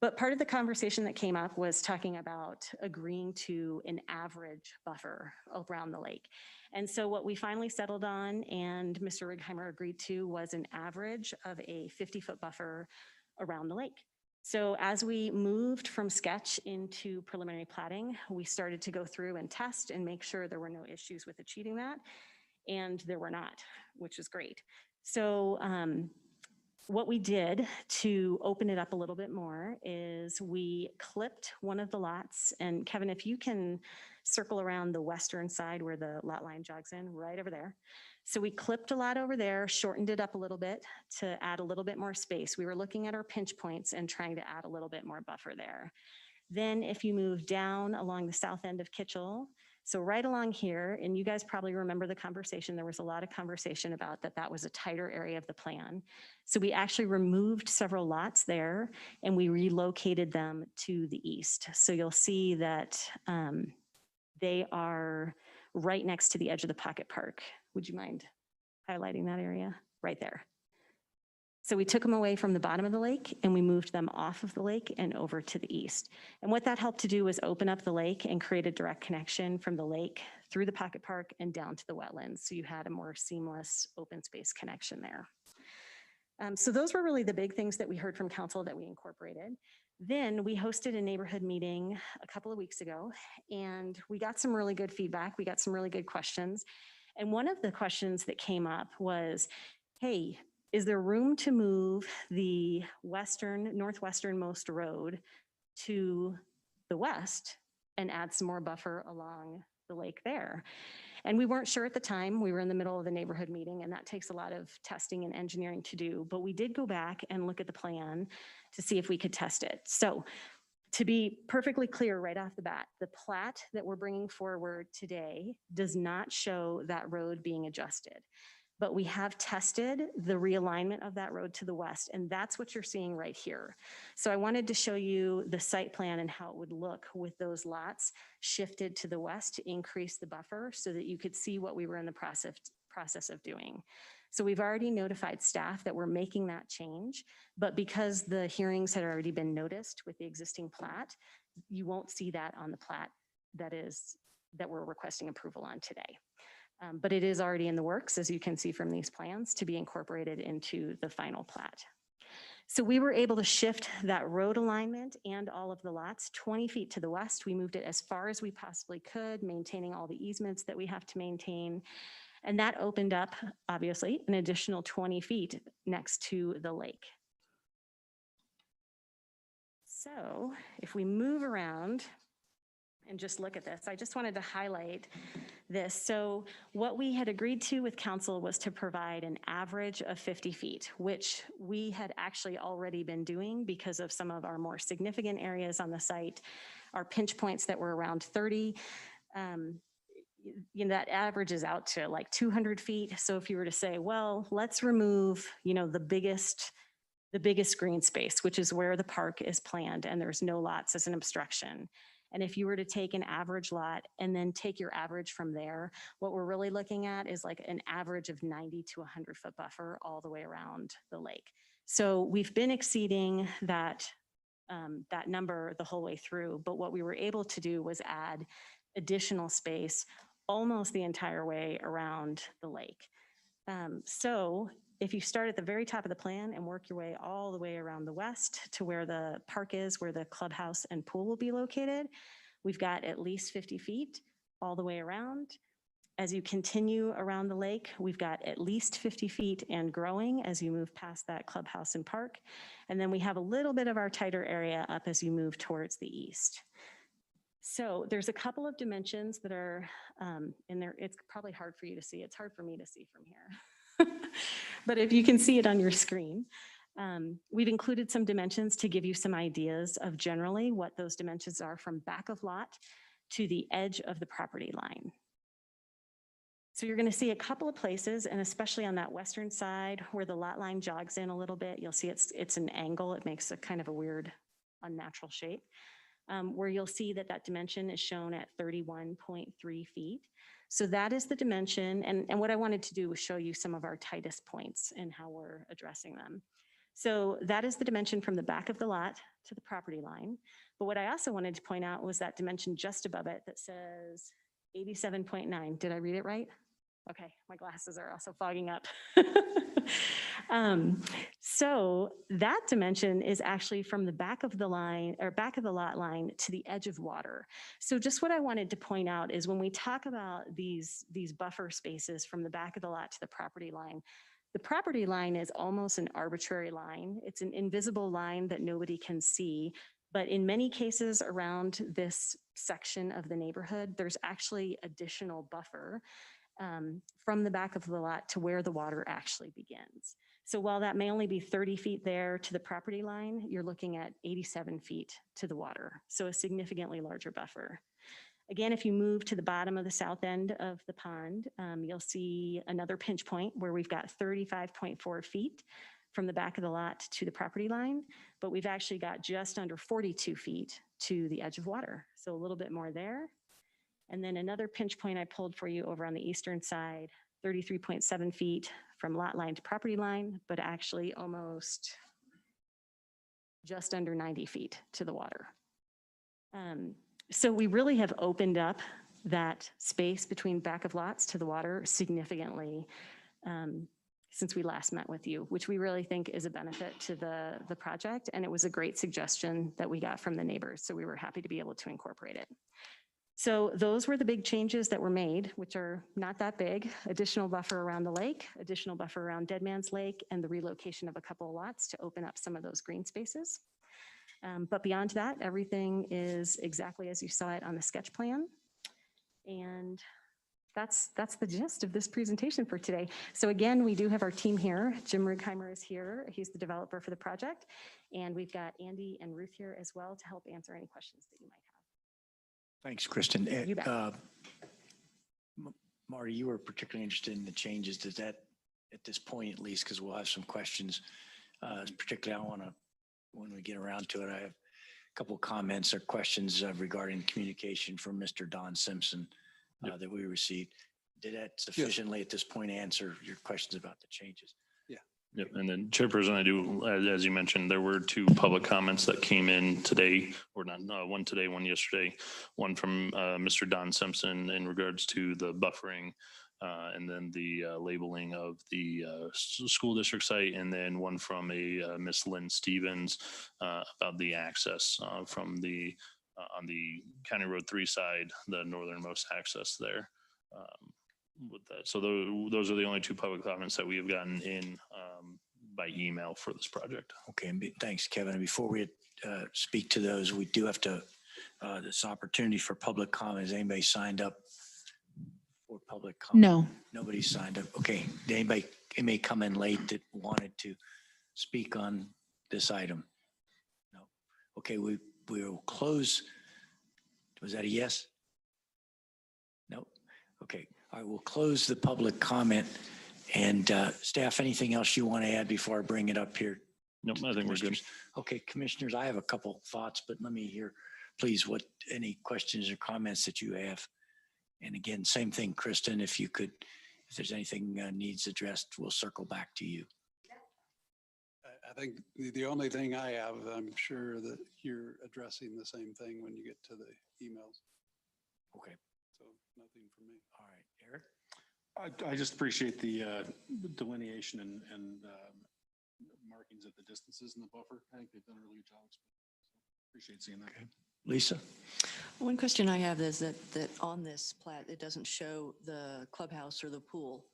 But part of the conversation that came up was talking about agreeing to an average buffer around the lake. And so what we finally settled on and Mr. Righeimer agreed to was an average of a 50-foot buffer around the lake. So as we moved from sketch into preliminary platting, we started to go through and test and make sure there were no issues with achieving that. And there were not, which is great. So what we did to open it up a little bit more is we clipped one of the lots. And Kevin, if you can circle around the western side where the lot line jogs in, right over there. So we clipped a lot over there, shortened it up a little bit to add a little bit more space. We were looking at our pinch points and trying to add a little bit more buffer there. Then if you move down along the south end of Kitchell, so right along here, and you guys probably remember the conversation, there was a lot of conversation about that was a tighter area of the plan. So we actually removed several lots there and we relocated them to the east. So you'll see that they are right next to the edge of the pocket park. Would you mind highlighting that area? Right there. So we took them away from the bottom of the lake and we moved them off of the lake and over to the east. And what that helped to do was open up the lake and create a direct connection from the lake through the pocket park and down to the wetlands. So you had a more seamless open space connection there. So those were really the big things that we heard from council that we incorporated. Then we hosted a neighborhood meeting a couple of weeks ago and we got some really good feedback. We got some really good questions. And one of the questions that came up was, hey, is there room to move the northwesternmost road to the west and add some more buffer along the lake there? And we weren't sure at the time. We were in the middle of the neighborhood meeting and that takes a lot of testing and engineering to do. But we did go back and look at the plan to see if we could test it. So to be perfectly clear right off the bat, the plat that we're bringing forward today does not show that road being adjusted. But we have tested the realignment of that road to the west, and that's what you're seeing right here. So I wanted to show you the site plan and how it would look with those lots shifted to the west to increase the buffer so that you could see what we were in the process of doing. So we've already notified staff that we're making that change, but because the hearings had already been noticed with the existing plat, you won't see that on the plat that we're requesting approval on today. But it is already in the works, as you can see from these plans, to be incorporated into the final plat. So we were able to shift that road alignment and all of the lots 20 feet to the west. We moved it as far as we possibly could, maintaining all the easements that we have to maintain. And that opened up, obviously, an additional 20 feet next to the lake. So if we move around and just look at this, I just wanted to highlight this. So what we had agreed to with council was to provide an average of 50 feet, which we had actually already been doing because of some of our more significant areas on the site, our pinch points that were around 30. That averages out to like 200 feet. So if you were to say, well, let's remove, the biggest the biggest green space, which is where the park is planned and there's no lots as an obstruction. And if you were to take an average lot and then take your average from there, what we're really looking at is like an average of 90 to 100-foot buffer all the way around the lake. So we've been exceeding that number the whole way through, but what we were able to do was add additional space almost the entire way around the lake. So if you start at the very top of the plan and work your way all the way around the west to where the park is, where the clubhouse and pool will be located, we've got at least 50 feet all the way around. As you continue around the lake, we've got at least 50 feet and growing as you move past that clubhouse and park. And then we have a little bit of our tighter area up as you move towards the east. So there's a couple of dimensions that are in there. It's probably hard for you to see. It's hard for me to see from here. But if you can see it on your screen, we've included some dimensions to give you some ideas of generally what those dimensions are from back of lot to the edge of the property line. So you're going to see a couple of places, and especially on that western side where the lot line jogs in a little bit, you'll see it's an angle. It makes a kind of a weird, unnatural shape, where you'll see that that dimension is shown at 31.3 feet. So that is the dimension. And what I wanted to do was show you some of our tightest points and how we're addressing them. So that is the dimension from the back of the lot to the property line. But what I also wanted to point out was that dimension just above it that says 87.9. Did I read it right? Okay, my glasses are also fogging up. So that dimension is actually from the back of the line or back of the lot line to the edge of water. So just what I wanted to point out is when we talk about these buffer spaces from the back of the lot to the property line is almost an arbitrary line. It's an invisible line that nobody can see. But in many cases around this section of the neighborhood, there's actually additional buffer from the back of the lot to where the water actually begins. So while that may only be 30 feet there to the property line, you're looking at 87 feet to the water. So a significantly larger buffer. Again, if you move to the bottom of the south end of the pond, you'll see another pinch point where we've got 35.4 feet from the back of the lot to the property line, but we've actually got just under 42 feet to the edge of water. So a little bit more there. And then another pinch point I pulled for you over on the eastern side, 33.7 feet from lot line to property line, but actually almost just under 90 feet to the water. So we really have opened up that space between back of lots to the water significantly since we last met with you, which we really think is a benefit to the project. And it was a great suggestion that we got from the neighbors. So we were happy to be able to incorporate it. So those were the big changes that were made, which are not that big. Additional buffer around the lake, additional buffer around Dead Man's Lake, and the relocation of a couple of lots to open up some of those green spaces. But beyond that, everything is exactly as you saw it on the sketch plan. And that's the gist of this presentation for today. So again, we do have our team here. Jim Righeimer is here. He's the developer for the project. And we've got Andy and Ruth here as well to help answer any questions that you might have. Thanks, Kristen. You bet. Marty, you were particularly interested in the changes. Does that, at this point at least, because we'll have some questions, particularly I want to, when we get around to it, I have a couple of comments or questions regarding communication from Mr. Don Simpson that we received. Did that sufficiently at this point answer your questions about the changes? Yep. And then Chairperson, I do, as you mentioned, there were two public comments that came in today, or not, one today, one yesterday, one from Mr. Don Simpson in regards to the buffering and then the labeling of the school district site, and then one from a Miss Lynn Stevens about the access from the on the County Road 3 side, the northernmost access there. With that. So those are the only two public comments that we have gotten in by email for this project. Okay, and thanks, Kevin. And before we speak to those, we do have to, this opportunity for public comment. Has anybody signed up for public comment? No. Nobody signed up. Okay, anybody may come in late that wanted to speak on this item? No. Okay, we will close. Was that a yes? No. Okay. All right, we'll close the public comment. And staff, anything else you want to add before I bring it up here Nope, I think we're good. Commissioners? Okay, commissioners, I have a couple thoughts, but let me hear, please, any questions or comments that you have. And again, same thing, Kristen, if there's anything needs addressed, we'll circle back to you. I think the only thing I have, I'm sure that you're addressing the same thing when you get to the emails. Okay, So nothing for me. all right, Eric? I just appreciate the delineation and markings at the distances in the buffer. I think they've done a really good job. Appreciate seeing that. Okay. Lisa? One question I have is that on this plat, it doesn't show the clubhouse or the pool,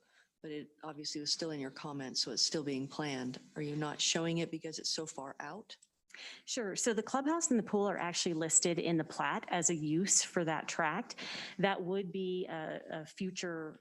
but it obviously was still in your comments, so it's still being planned. Are you not showing it because it's so far out? Sure. So the clubhouse and the pool are actually listed in the plat as a use for that tract. That would be a future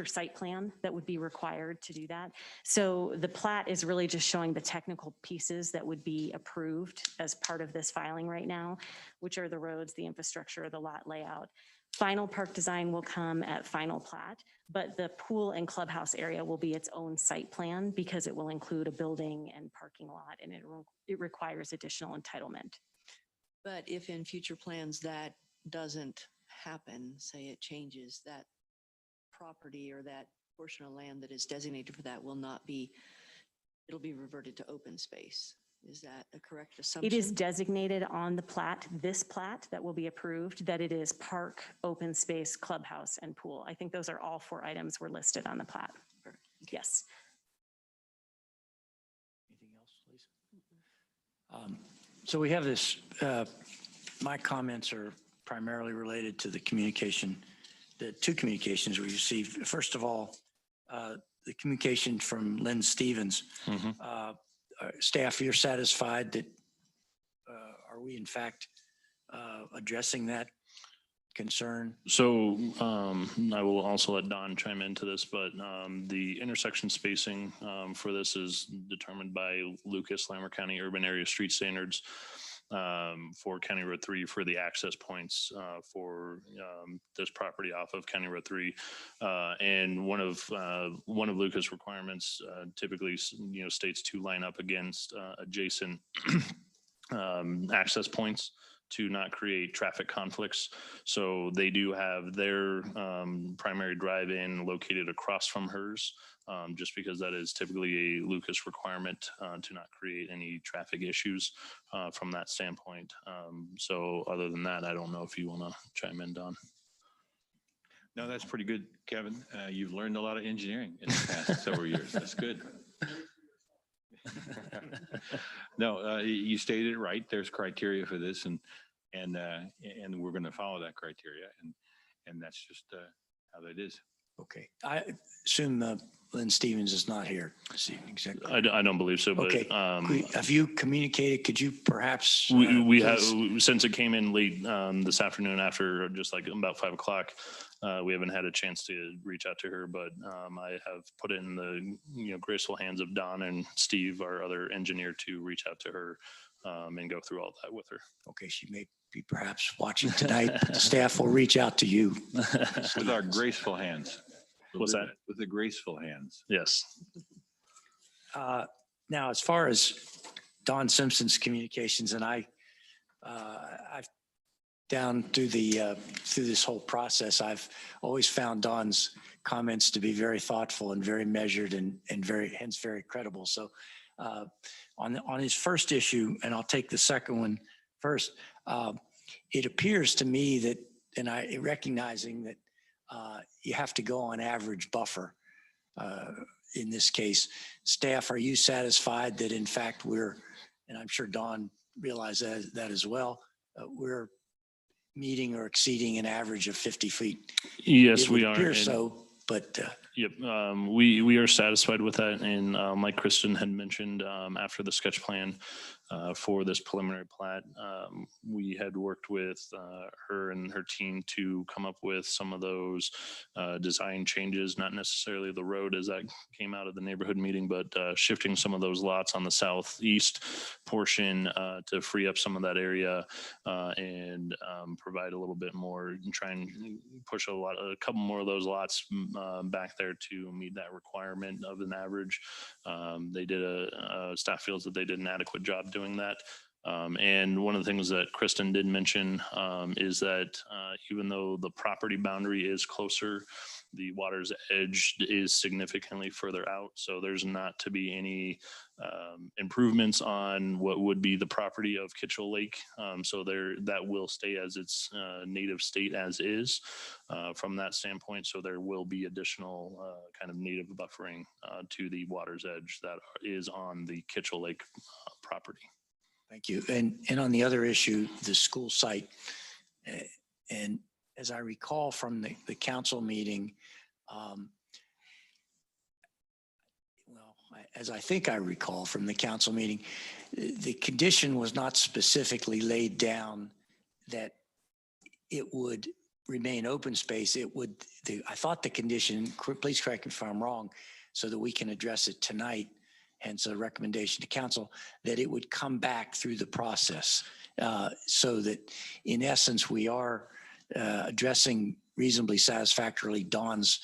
site plan that would be required to do that. So the plat is really just showing the technical pieces that would be approved as part of this filing right now, which are the roads, the infrastructure, the lot layout. Final park design will come at final plat, but the pool and clubhouse area will be its own site plan because it will include a building and parking lot, and it requires additional entitlement. But if in future plans that doesn't happen, say it changes, that property or that portion of land that is designated for that will not be, it'll be reverted to open space. Is that a correct assumption? It is designated on the plat, this plat that will be approved, that it is park, open space, clubhouse, and pool. I think those are all 4 items were listed on the plat. Yes. Anything else, Lisa? So we have this, my comments are primarily related to the communication, the 2 communications we received. First of all, the communication from Lynn Stevens. Staff, you're satisfied that, are we in fact addressing that concern? So I will also let Don chime into this, but the intersection spacing for this is determined by Lucas, Lamar County Urban Area Street Standards for County Road 3 for the access points for this property off of County Road 3. And one of Lucas' requirements typically states to line up against adjacent access points to not create traffic conflicts. So they do have their primary drive-in located across from hers, just because that is typically a Lucas requirement to not create any traffic issues from that standpoint. So other than that, I don't know if you want to chime in, Don. No, that's pretty good, Kevin. You've learned a lot of engineering in the past several years. That's good. No, you stated it right. There's criteria for this, and we're going to follow that criteria, and that's just how that is. Okay, I assume Lynn Stevens is not here this evening. Exactly. I don't believe so, but Okay, have you communicated? Could you perhaps? we have, please- since it came in late this afternoon after just like about 5 o'clock, we haven't had a chance to reach out to her, but I have put it in the graceful hands of Don and Steve, our other engineer, to reach out to her and go through all that with her. Okay, she may be perhaps watching tonight. But the staff will reach out to you. With our graceful hands. What's that? With the graceful hands. Yes. Now, as far as Don Simpson's communications, and I've down through this whole process, I've always found Don's comments to be very thoughtful and very measured and hence very credible. So on his first issue, and I'll take the second one first, it appears to me that, and I recognizing that you have to go on average buffer. In this case, staff, are you satisfied that in fact and I'm sure Don realized that as well, we're meeting or exceeding an average of 50 feet? Yes, It would we are. appear And- so, but Yep, we are satisfied with that, and like Kristen had mentioned, after the sketch plan for this preliminary plat. We had worked with her and her team to come up with some of those design changes, not necessarily the road as that came out of the neighborhood meeting, but shifting some of those lots on the southeast portion to free up some of that area and provide a little bit more and try and push a couple more of those lots back there to meet that requirement of an average. They did staff feels that they did an adequate job doing that. And one of the things that Kristen did mention is that even though the property boundary is closer, the water's edge is significantly further out. So there's not to be any improvements on what would be the property of Kitchell Lake. So that will stay as its native state as is from that standpoint. So there will be additional kind of native buffering to the water's edge that is on the Kitchell Lake property. Thank you. And on the other issue, the school site, and as I recall from the council meeting, as I think I recall from the council meeting, the condition was not specifically laid down that it would remain open space. I thought the condition, please correct me if I'm wrong, so that we can address it tonight, hence a recommendation to council, that it would come back through the process so that in essence, we are addressing reasonably satisfactorily Dawn's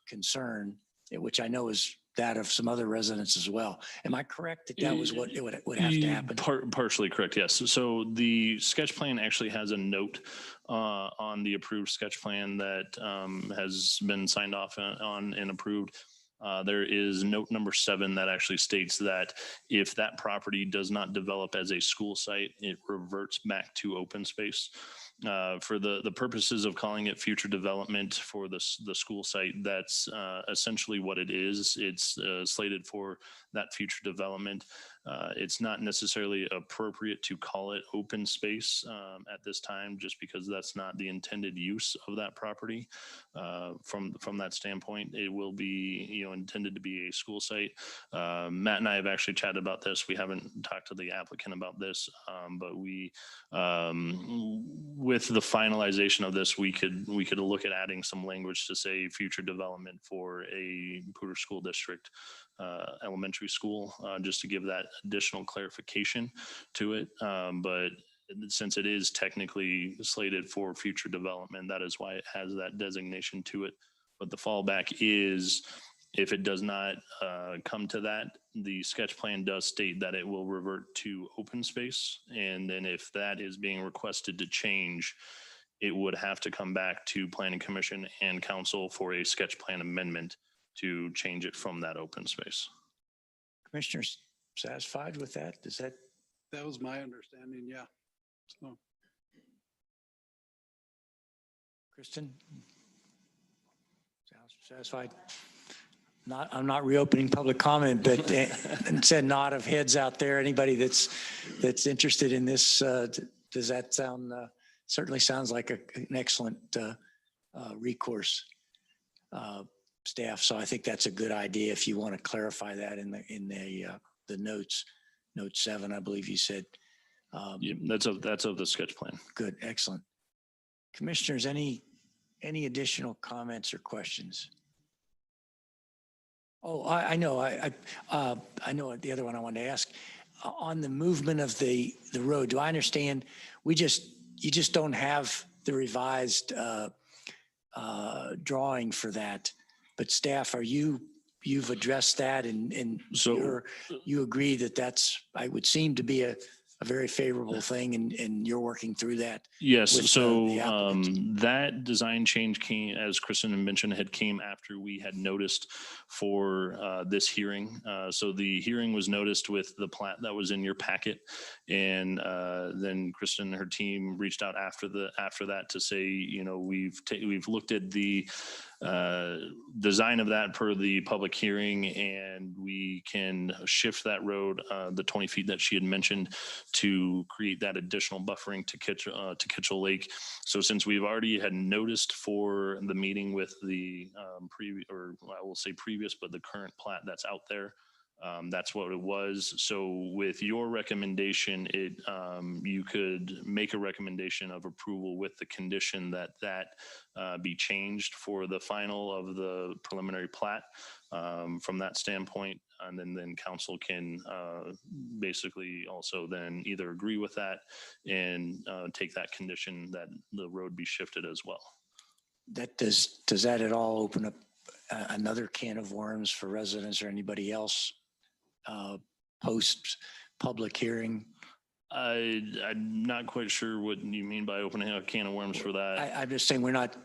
concern, which I know is that of some other residents as well. Am I correct that was what it would have to happen? Partially correct, yes. So the sketch plan actually has a note on the approved sketch plan that has been signed off on and approved. There is note number 7 that actually states that if that property does not develop as a school site, it reverts back to open space. For the purposes of calling it future development for the school site, that's essentially what it is. It's slated for that future development. It's not necessarily appropriate to call it open space at this time, just because that's not the intended use of that property. From that standpoint, it will be intended to be a school site. Matt and I have actually chatted about this. We haven't talked to the applicant about this, but we with the finalization of this, we could look at adding some language to say future development for a Poudre School District elementary school, just to give that additional clarification to it. But since it is technically slated for future development, that is why it has that designation to it. But the fallback is, if it does not come to that, the sketch plan does state that it will revert to open space. And then if that is being requested to change, it would have to come back to Planning Commission and Council for a sketch plan amendment to change it from that open space. Commissioners satisfied with that? That was my understanding, yeah. So Kristen? Satisfied? I'm not reopening public comment, but said nod of heads out there. Anybody that's interested in this, does that sound, certainly sounds like an excellent recourse staff. So I think that's a good idea if you want to clarify that in the notes, note 7, I believe you said. Yeah, that's of the sketch plan. Good, excellent. Commissioners, any additional comments or questions? Oh, I know. I know the other one I wanted to ask. On the movement of the road, do I understand you just don't have the revised drawing for that? But staff, you've addressed that and So you agree that I would seem to be a very favorable thing and you're working through that? yes, with so the applicant. that design change came, as Kristen had mentioned, came after we had noticed for this hearing. So the hearing was noticed with the plat that was in your packet, and then Kristen and her team reached out after that to say, we've looked at the design of that per the public hearing, and we can shift that road, the 20 feet that she had mentioned, to create that additional buffering to Kitchell Lake. So since we've already had noticed for the meeting with the previous, but the current plat that's out there, That's what it was. So with your recommendation, you could make a recommendation of approval with the condition that be changed for the final of the preliminary plat from that standpoint. And then council can basically also then either agree with that and take that condition that the road be shifted as well. Does that at all open up another can of worms for residents or anybody else post public hearing? I'm not quite sure what you mean by opening a can of worms for that. I'm just saying we're not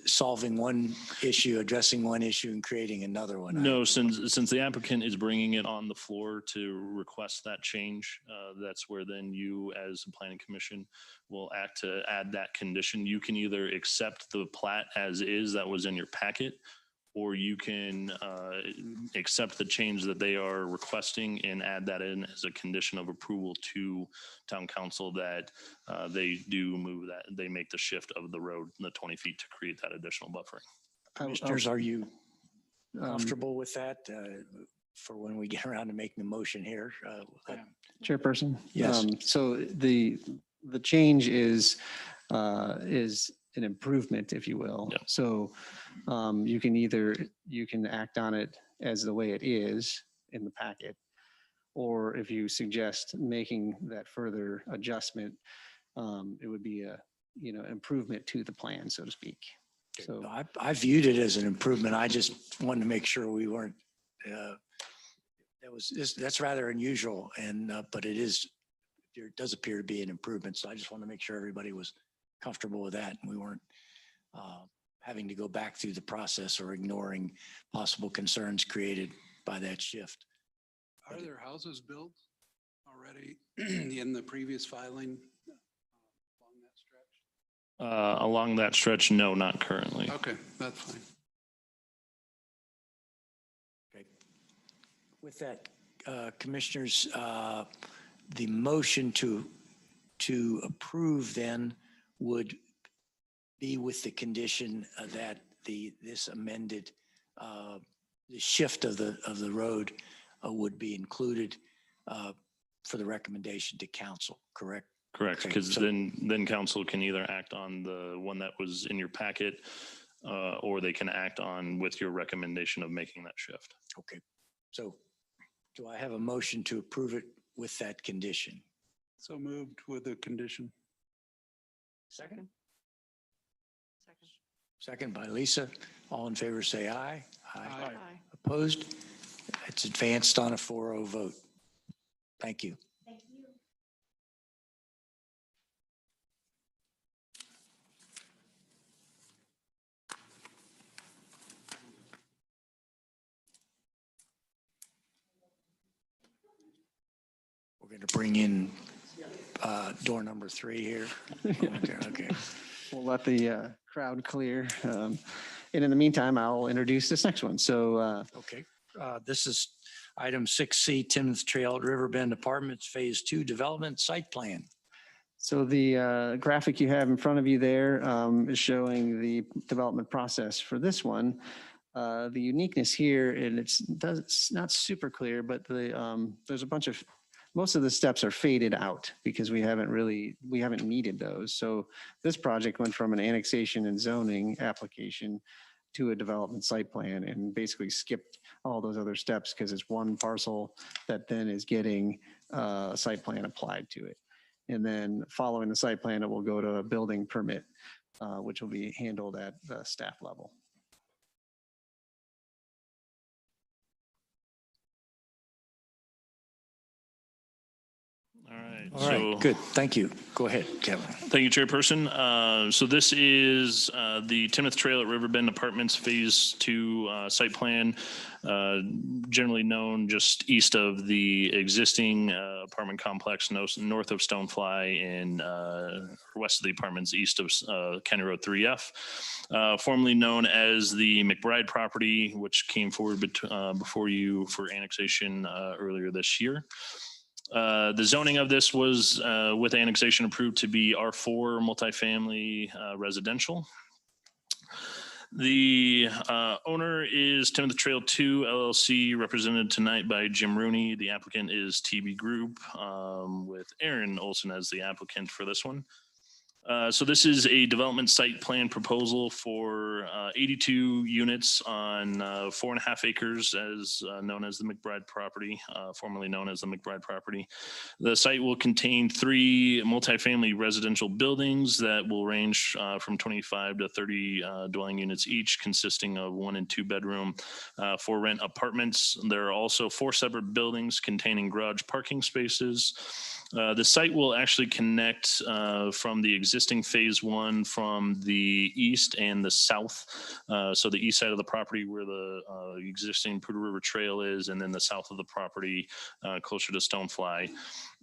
solving one issue, addressing one issue and creating another one. No, since the applicant is bringing it on the floor to request that change, that's where then you as the planning commission will act to add that condition. You can either accept the plat as is that was in your packet, or you can accept the change that they are requesting and add that in as a condition of approval to town council that they do move that, they make the shift of the road, the 20 feet to create that additional buffering. Commissioners, are you comfortable with that for when we get around to making the motion here? Chairperson? Yes. So the change is an improvement, if you will. Yep. So you can act on it as the way it is in the packet, or if you suggest making that further adjustment, it would be a, improvement to the plan, so to speak. So I viewed it as an improvement. I just wanted to make sure we weren't, that's rather unusual, but it does appear to be an improvement. So I just want to make sure everybody was comfortable with that and we weren't having to go back through the process or ignoring possible concerns created by that shift. Are there houses built already in the previous filing along that stretch? Along that stretch, no, not currently. Okay, that's fine. Okay. With that, commissioners, the motion to approve then would be with the condition that this amended, the shift of the road would be included for the recommendation to council, correct? Correct, Okay, because so- then council can either act on the one that was in your packet, or they can act on with your recommendation of making that shift. Okay. So do I have a motion to approve it with that condition? So moved with the condition. Second? Second. Second by Lisa. All in favor, say aye. Aye. Opposed? It's advanced on a 4-0 vote. Thank you. We're going to bring in door number 3 here. Okay. we'll let the crowd clear. And in the meantime, I'll introduce this next one. So Okay. This is item 6C, Timmins Trail at Riverbend Apartments, Phase 2 Development Site Plan. So the graphic you have in front of you there is showing the development process for this one. The uniqueness here, and it's not super clear, but there's a bunch of, most of the steps are faded out because we haven't needed those. So this project went from an annexation and zoning application to a development site plan and basically skipped all those other steps because it's one parcel that then is getting a site plan applied to it. And then following the site plan, it will go to a building permit, which will be handled at the staff level. All right. All right, good. Thank you. Go ahead, Kevin. Thank you, Chairperson. So this is the Timmins Trail at Riverbend Apartments Phase 2 site plan, generally known just east of the existing apartment complex north of Stonefly and west of the apartments east of County Road 3F, formerly known as the McBride property, which came forward before you for annexation earlier this year. The zoning of this was with annexation approved to be R4 multifamily residential. The owner is Timoth Trail 2 LLC, represented tonight by Jim Rooney. The applicant is TB Group, with Aaron Olson as the applicant for this one. So this is a development site plan proposal for 82 units on 4.5 acres, as known as the McBride property, formerly known as the McBride property. The site will contain 3 multifamily residential buildings that will range from 25 to 30 dwelling units each, consisting of 1 and 2 bedroom for rent apartments. There are also 4 separate buildings containing garage parking spaces. The site will actually connect from the existing phase 1 from the east and the south. So the east side of the property where the existing Poudre River Trail is, and then the south of the property closer to Stonefly.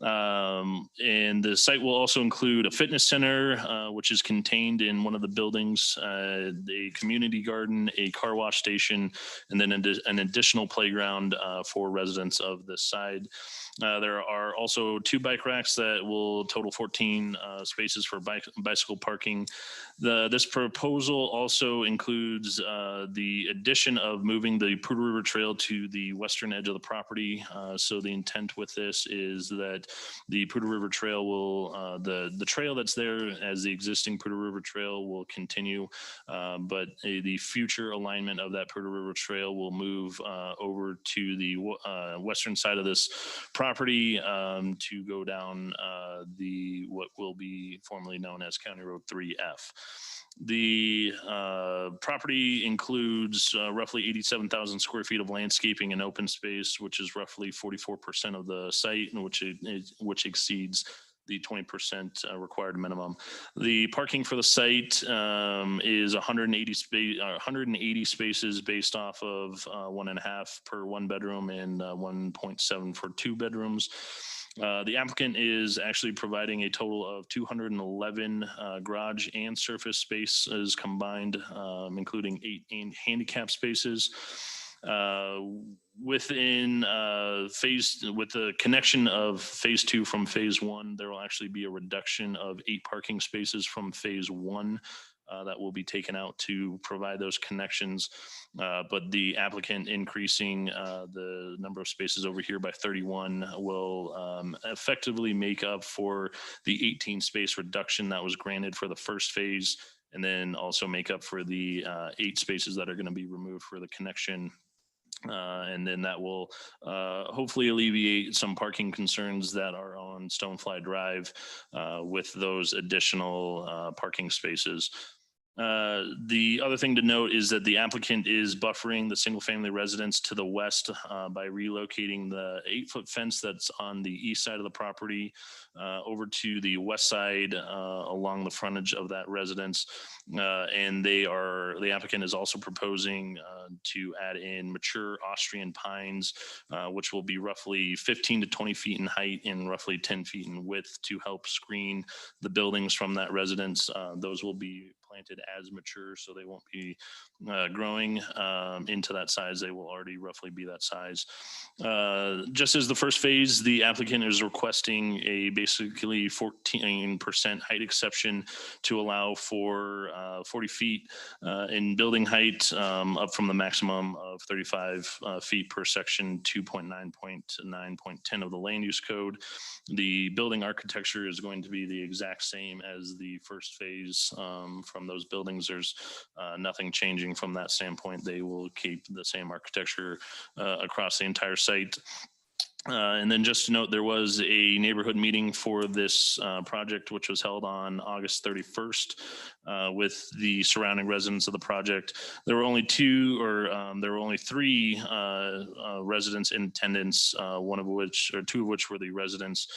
And the site will also include a fitness center, which is contained in one of the buildings, a community garden, a car wash station, and then an additional playground for residents of this side. There are also 2 bike racks that will total 14 spaces for bicycle parking. This proposal also includes the addition of moving the Poudre River Trail to the western edge of the property. So the intent with this is that the Poudre River Trail will, the trail that's there as the existing Poudre River Trail will continue, but the future alignment of that Poudre River Trail will move over to the western side of this property to go down what will be formerly known as County Road 3F. The property includes roughly 87,000 square feet of landscaping and open space, which is roughly 44% of the site, and which exceeds the 20% required minimum. The parking for the site is 180 spaces based off of 1.5 per 1 bedroom and 1.7 for 2 bedrooms. The applicant is actually providing a total of 211 garage and surface spaces combined, including 8 handicap spaces. With the connection of phase 2 from phase 1, there will actually be a reduction of 8 parking spaces from phase 1 that will be taken out to provide those connections. But the applicant increasing the number of spaces over here by 31 will effectively make up for the 18 space reduction that was granted for the first phase, and then also make up for the 8 spaces that are going to be removed for the connection. And then that will hopefully alleviate some parking concerns that are on Stonefly Drive with those additional parking spaces. The other thing to note is that the applicant is buffering the single family residence to the west by relocating the 8-foot fence that's on the east side of the property over to the west side along the frontage of that residence. And the applicant is also proposing to add in mature Austrian pines, which will be roughly 15 to 20 feet in height and roughly 10 feet in width to help screen the buildings from that residence. Those will be planted as mature, so they won't be growing into that size. They will already roughly be that size. Just as the first phase, the applicant is requesting a basically 14% height exception to allow for 40 feet in building height up from the maximum of 35 feet per section 2.9.9.10 of the land use code. The building architecture is going to be the exact same as the first phase. From those buildings, there's nothing changing from that standpoint. They will keep the same architecture across the entire site. And then just to note, there was a neighborhood meeting for this project, which was held on August 31st with the surrounding residents of the project. There were only three residents in attendance, two of which were the residents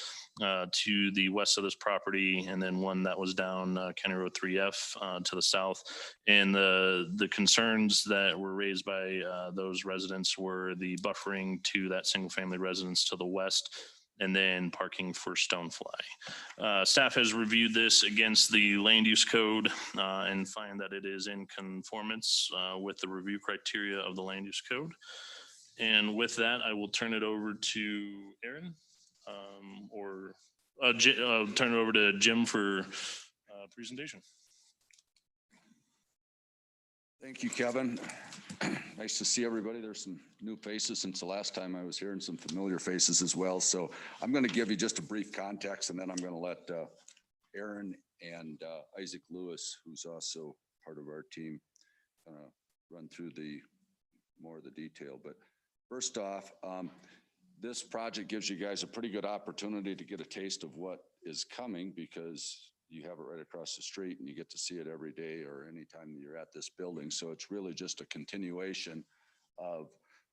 to the west of this property, and then one that was down County Road 3F to the south. And the concerns that were raised by those residents were the buffering to that single family residence to the west, and then parking for Stonefly. Staff has reviewed this against the land use code and find that it is in conformance with the review criteria of the land use code. And with that, I will turn it over to Aaron. Turn it over to Jim for presentation. Thank you, Kevin. Nice to see everybody. There's some new faces since the last time I was here and some familiar faces as well. So I'm going to give you just a brief context and then I'm going to let Aaron and Isaac Lewis, who's also part of our team, run through more of the detail. But first off, this project gives you guys a pretty good opportunity to get a taste of what is coming because you have it right across the street and you get to see it every day or anytime you're at this building. So it's really just a continuation of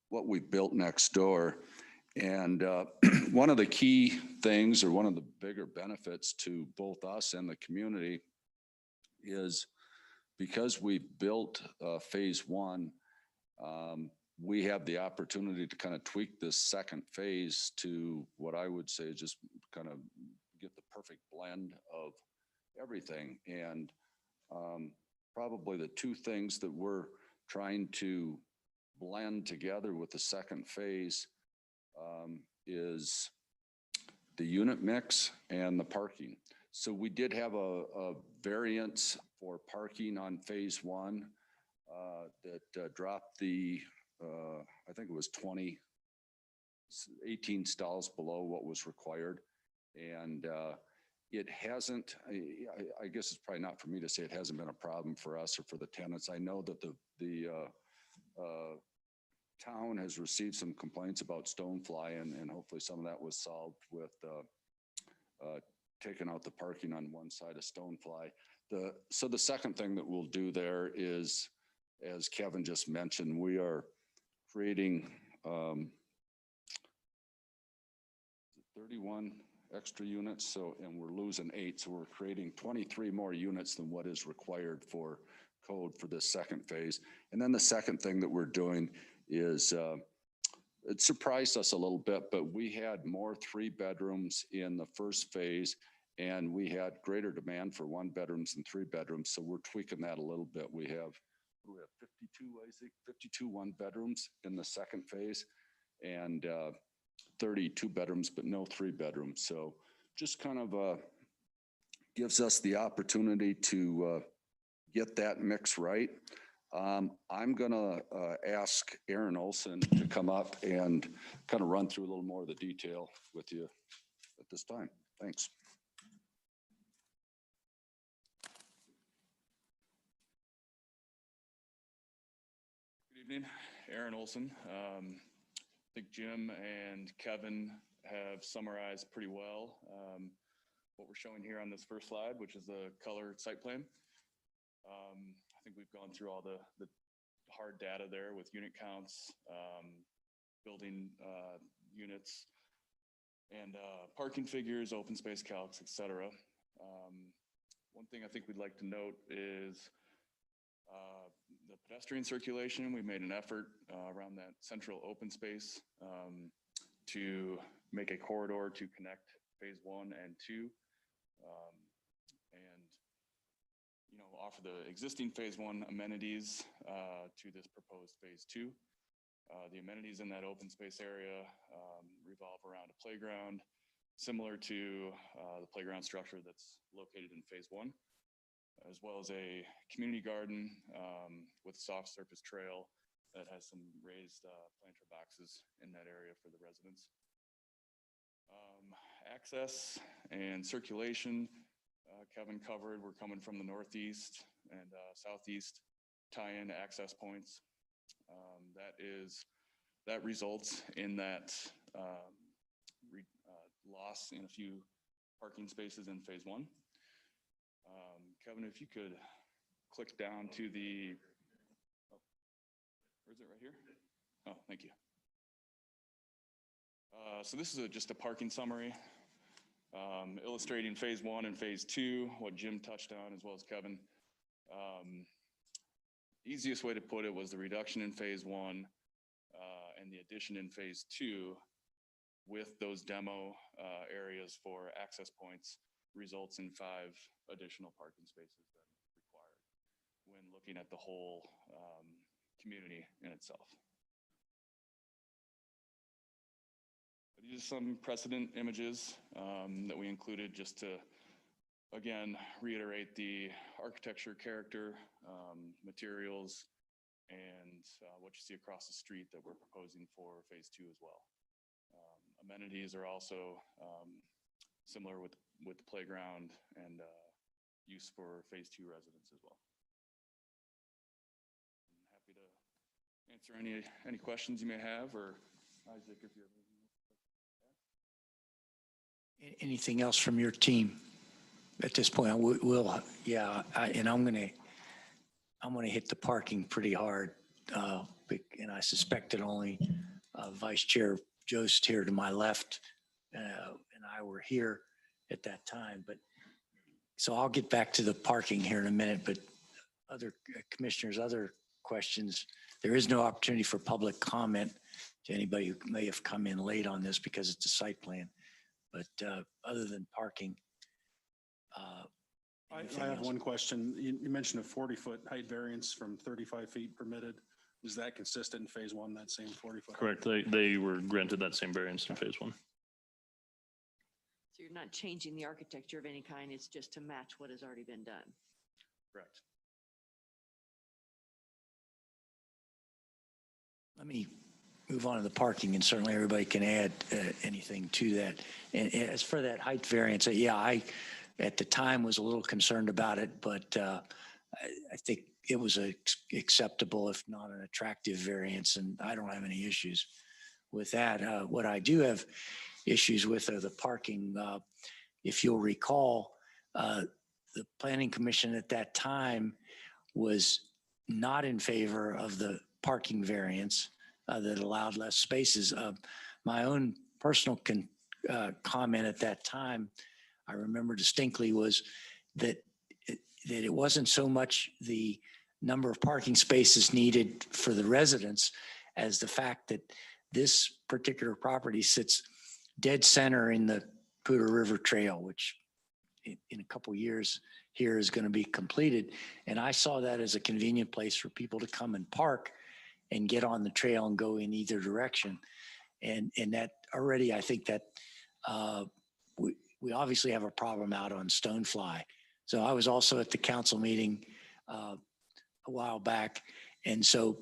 what we built next door. And one of the key things or one of the bigger benefits to both us and the community is because we built phase one, we have the opportunity to kind of tweak this second phase to what I would say is just kind of get the perfect blend of everything. And probably the two things that we're trying to blend together with the second phase is the unit mix and the parking. So we did have a variance for parking on phase one that dropped the, I think it was 18 stalls below what was required. And it hasn't, I guess it's probably not for me to say it hasn't been a problem for us or for the tenants. I know that the town has received some complaints about stonefly and hopefully some of that was solved with taking out the parking on one side of stonefly. So the second thing that we'll do there is, as Kevin just mentioned, we are creating 31 extra units. So, and we're losing 8. So we're creating 23 more units than what is required for code for this second phase. And then the second thing that we're doing is, it surprised us a little bit, but we had more 3-bedrooms in the first phase and we had greater demand for 1-bedrooms than 3-bedrooms. So we're tweaking that a little bit. We have 52, Isaac, 52 1-bedrooms in the second phase and 32 bedrooms, but no 3-bedrooms. So just kind of gives us the opportunity to get that mix right. I'm gonna ask Aaron Olson to come up and kind of run through a little more of the detail with you at this time. Thanks. Good evening, Aaron Olson. I think Jim and Kevin have summarized pretty well what we're showing here on this first slide, which is the color site plan. I think we've gone through all the hard data there with unit counts, building units, and parking figures, open space calcs, et cetera. One thing I think we'd like to note is the pedestrian circulation. We made an effort around that central open space to make a corridor to connect phase 1 and 2. And offer the existing phase 1 amenities to this proposed phase 2. The amenities in that open space area revolve around a playground, similar to the playground structure that's located in phase 1, as well as a community garden with a soft surface trail that has some raised planter boxes in that area for the residents. Access and circulation, Kevin covered. We're coming from the northeast and southeast tie-in access points. That results in that loss in a few parking spaces in phase 1. Kevin, if you could click down to the, where is it, right here? Oh, thank you. So this is just a parking summary illustrating phase 1 and phase 2, what Jim touched on as well as Kevin. Easiest way to put it was the reduction in phase 1 and the addition in phase 2 with those demo areas for access points results in 5 additional parking spaces that are required when looking at the whole community in itself. These are some precedent images that we included just to, again, reiterate the architecture, character, materials, and what you see across the street that we're proposing for phase 2 as well. Amenities are also similar with the playground and use for phase 2 residents as well. I'm happy to answer any questions you may have, or Isaac, if you have anything. Anything else from your team at this point? And I'm gonna hit the parking pretty hard. And I suspect that only Vice Chair Jost here to my left and I were here at that time. But so I'll get back to the parking here in a minute, but other commissioners, other questions. There is no opportunity for public comment to anybody who may have come in late on this because it's a site plan. But other than parking. I anything have else? one question. You mentioned a 40-foot height variance from 35 feet permitted. Is that consistent in phase 1, that same 40-foot? Correct. They were granted that same variance in phase 1. So you're not changing the architecture of any kind, it's just to match what has already been done. Correct. Let me move on to the parking, and certainly everybody can add anything to that. And as for that height variance, I at the time was a little concerned about it, but I think it was acceptable, if not an attractive variance, and I don't have any issues with that. What I do have issues with are the parking. If you'll recall, the Planning Commission at that time was not in favor of the parking variance that allowed less spaces. My own personal comment at that time, I remember distinctly, was that it wasn't so much the number of parking spaces needed for the residents as the fact that this particular property sits dead center in the Poudre River Trail, which in a couple of years here is going to be completed. And I saw that as a convenient place for people to come and park and get on the trail and go in either direction. And that already, I think that we obviously have a problem out on Stonefly. So I was also at the council meeting a while back. And so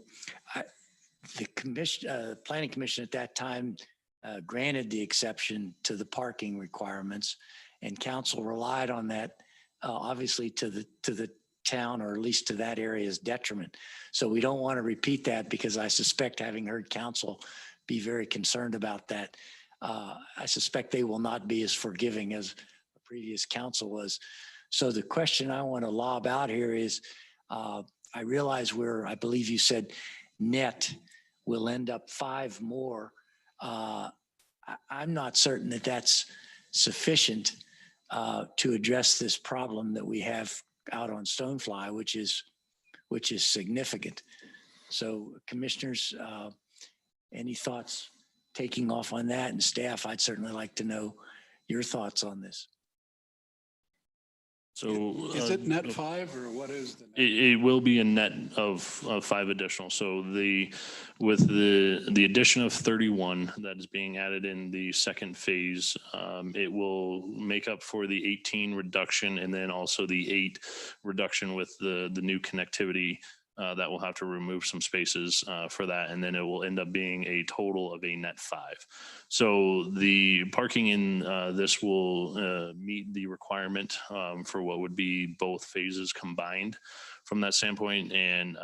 the Planning Commission at that time granted the exception to the parking requirements, and council relied on that, obviously to the town, or at least to that area's detriment. So we don't want to repeat that, because I suspect, having heard council be very concerned about that, I suspect they will not be as forgiving as the previous council was. So the question I want to lob out here is, I realize I believe you said net will end up 5 more. I'm not certain that that's sufficient to address this problem that we have out on Stonefly, which is significant. So commissioners, any thoughts taking off on that? And staff, I'd certainly like to know your thoughts on this. So Is it net 5 or what is the net? it will be a net of 5 additional. So with the addition of 31 that is being added in the second phase, it will make up for the 18 reduction, and then also the 8 reduction with the new connectivity that will have to remove some spaces for that. And then it will end up being a total of a net 5. So the parking in this will meet the requirement for what would be both phases combined from that standpoint. And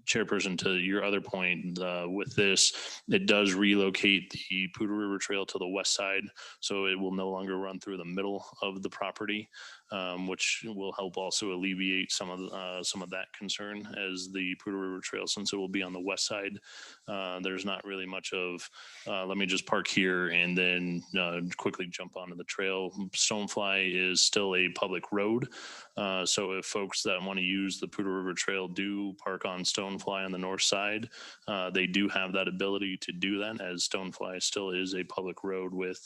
Chairperson, to your other point, with this, it does relocate the Poudre River Trail to the west side. So it will no longer run through the middle of the property, which will help also alleviate some of that concern, as the Poudre River Trail, since it will be on the west side, there's not really much of, let me just park here and then quickly jump onto the trail. Stonefly is still a public road. So if folks that want to use the Poudre River Trail do park on Stonefly on the north side, they do have that ability to do that, as Stonefly still is a public road with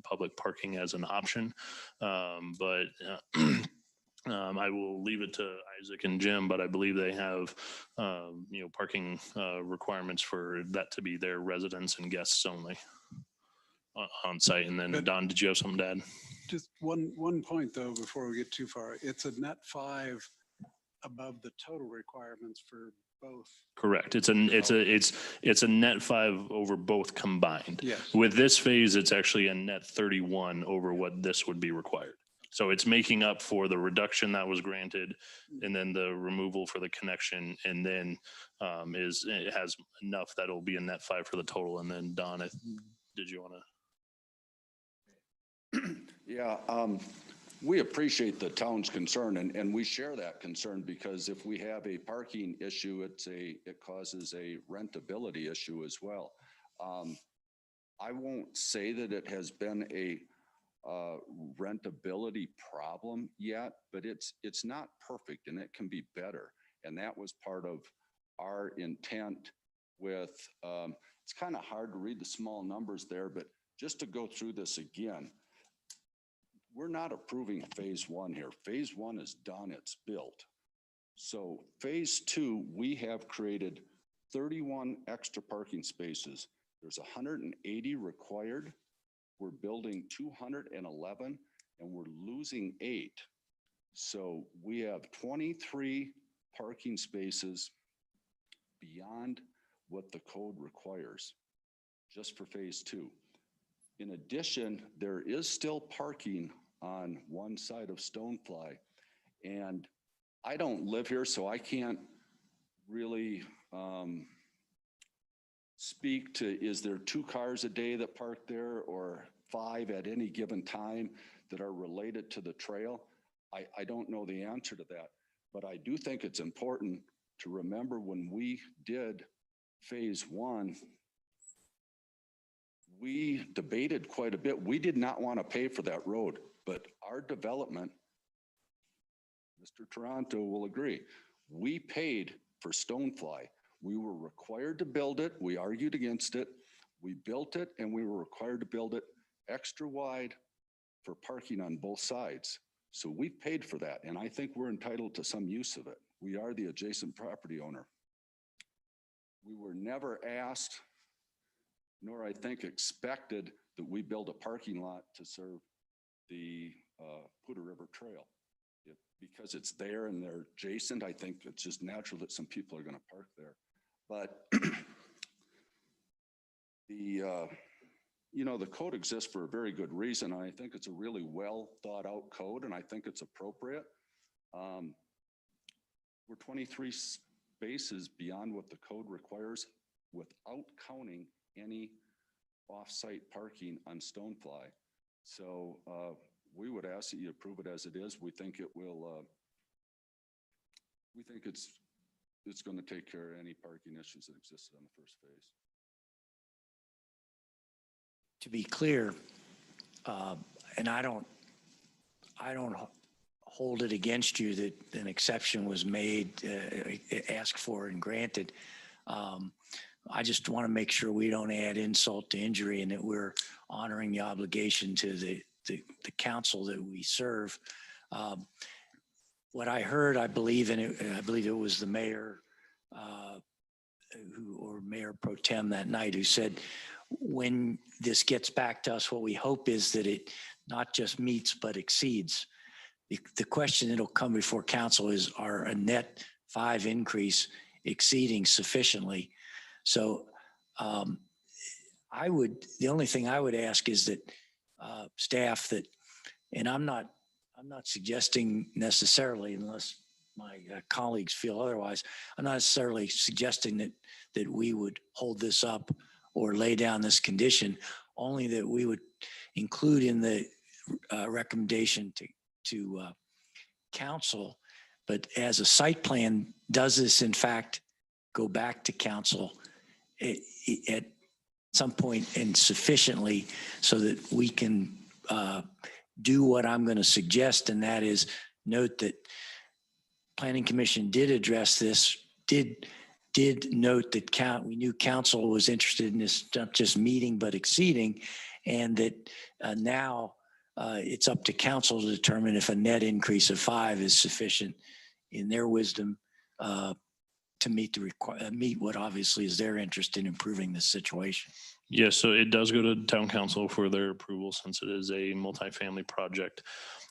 public parking as an option. But I will leave it to Isaac and Jim, but I believe they have, parking requirements for that to be their residents and guests only on site. And then Don, did you have something to add? Just one point though, before we get too far. It's a net 5 above the total requirements for both? Correct. It's a net 5 over both combined. Yes. With this phase, it's actually a net 31 over what this would be required. So it's making up for the reduction that was granted and then the removal for the connection. And then it has enough that it'll be a net 5 for the total. And then Don, did you want to? Yeah, we appreciate the town's concern and we share that concern because if we have a parking issue, it causes a rentability issue as well. I won't say that it has been a rentability problem yet, but it's not perfect and it can be better. And that was part of our intent with, it's kind of hard to read the small numbers there, but just to go through this again, we're not approving phase 1 here. Phase 1 is done, it's built. So phase 2, we have created 31 extra parking spaces. There's 180 required. We're building 211 and we're losing 8. So we have 23 parking spaces beyond what the code requires, just for phase 2. In addition, there is still parking on one side of Stonefly. And I don't live here, so I can't really speak to, is there 2 cars a day that park there or 5 at any given time that are related to the trail? I don't know the answer to that, but I do think it's important to remember when we did phase 1, we debated quite a bit. We did not want to pay for that road, but our development, Mr. Toronto will agree, we paid for Stonefly. We were required to build it. We argued against it. We built it and we were required to build it extra wide for parking on both sides. So we paid for that. And I think we're entitled to some use of it. We are the adjacent property owner. We were never asked, nor I think expected, that we build a parking lot to serve the Poudre River Trail. Because it's there and they're adjacent, I think it's just natural that some people are going to park there. But the code exists for a very good reason. I think it's a really well thought out code and I think it's appropriate. We're 23 spaces beyond what the code requires without counting any off-site parking on Stonefly. So we would ask that you approve it as it is. We think it will, we think it's going to take care of any parking issues that existed on the first phase. To be clear, and I don't hold it against you that an exception was made, asked for and granted. I just want to make sure we don't add insult to injury and that we're honoring the obligation to the council that we serve. What I heard, I believe it was the mayor or Mayor Pro Tem that night who said, when this gets back to us, what we hope is that it not just meets but exceeds. The question that'll come before council is, are a net 5 increase exceeding sufficiently? So the only thing I would ask is that staff that, and I'm not suggesting necessarily, unless my colleagues feel otherwise, I'm not necessarily suggesting that we would hold this up or lay down this condition, only that we would include in the recommendation to council. But as a site plan, does this in fact go back to council at some point and sufficiently so that we can do what I'm going to suggest, and that is note that Planning Commission did address this, did note that we knew council was interested in this, not just meeting but exceeding, and that now it's up to council to determine if a net increase of 5 is sufficient in their wisdom to to meet meet what obviously is their interest in improving this situation. Yes, so it does go to town council for their approval since it is a multifamily project.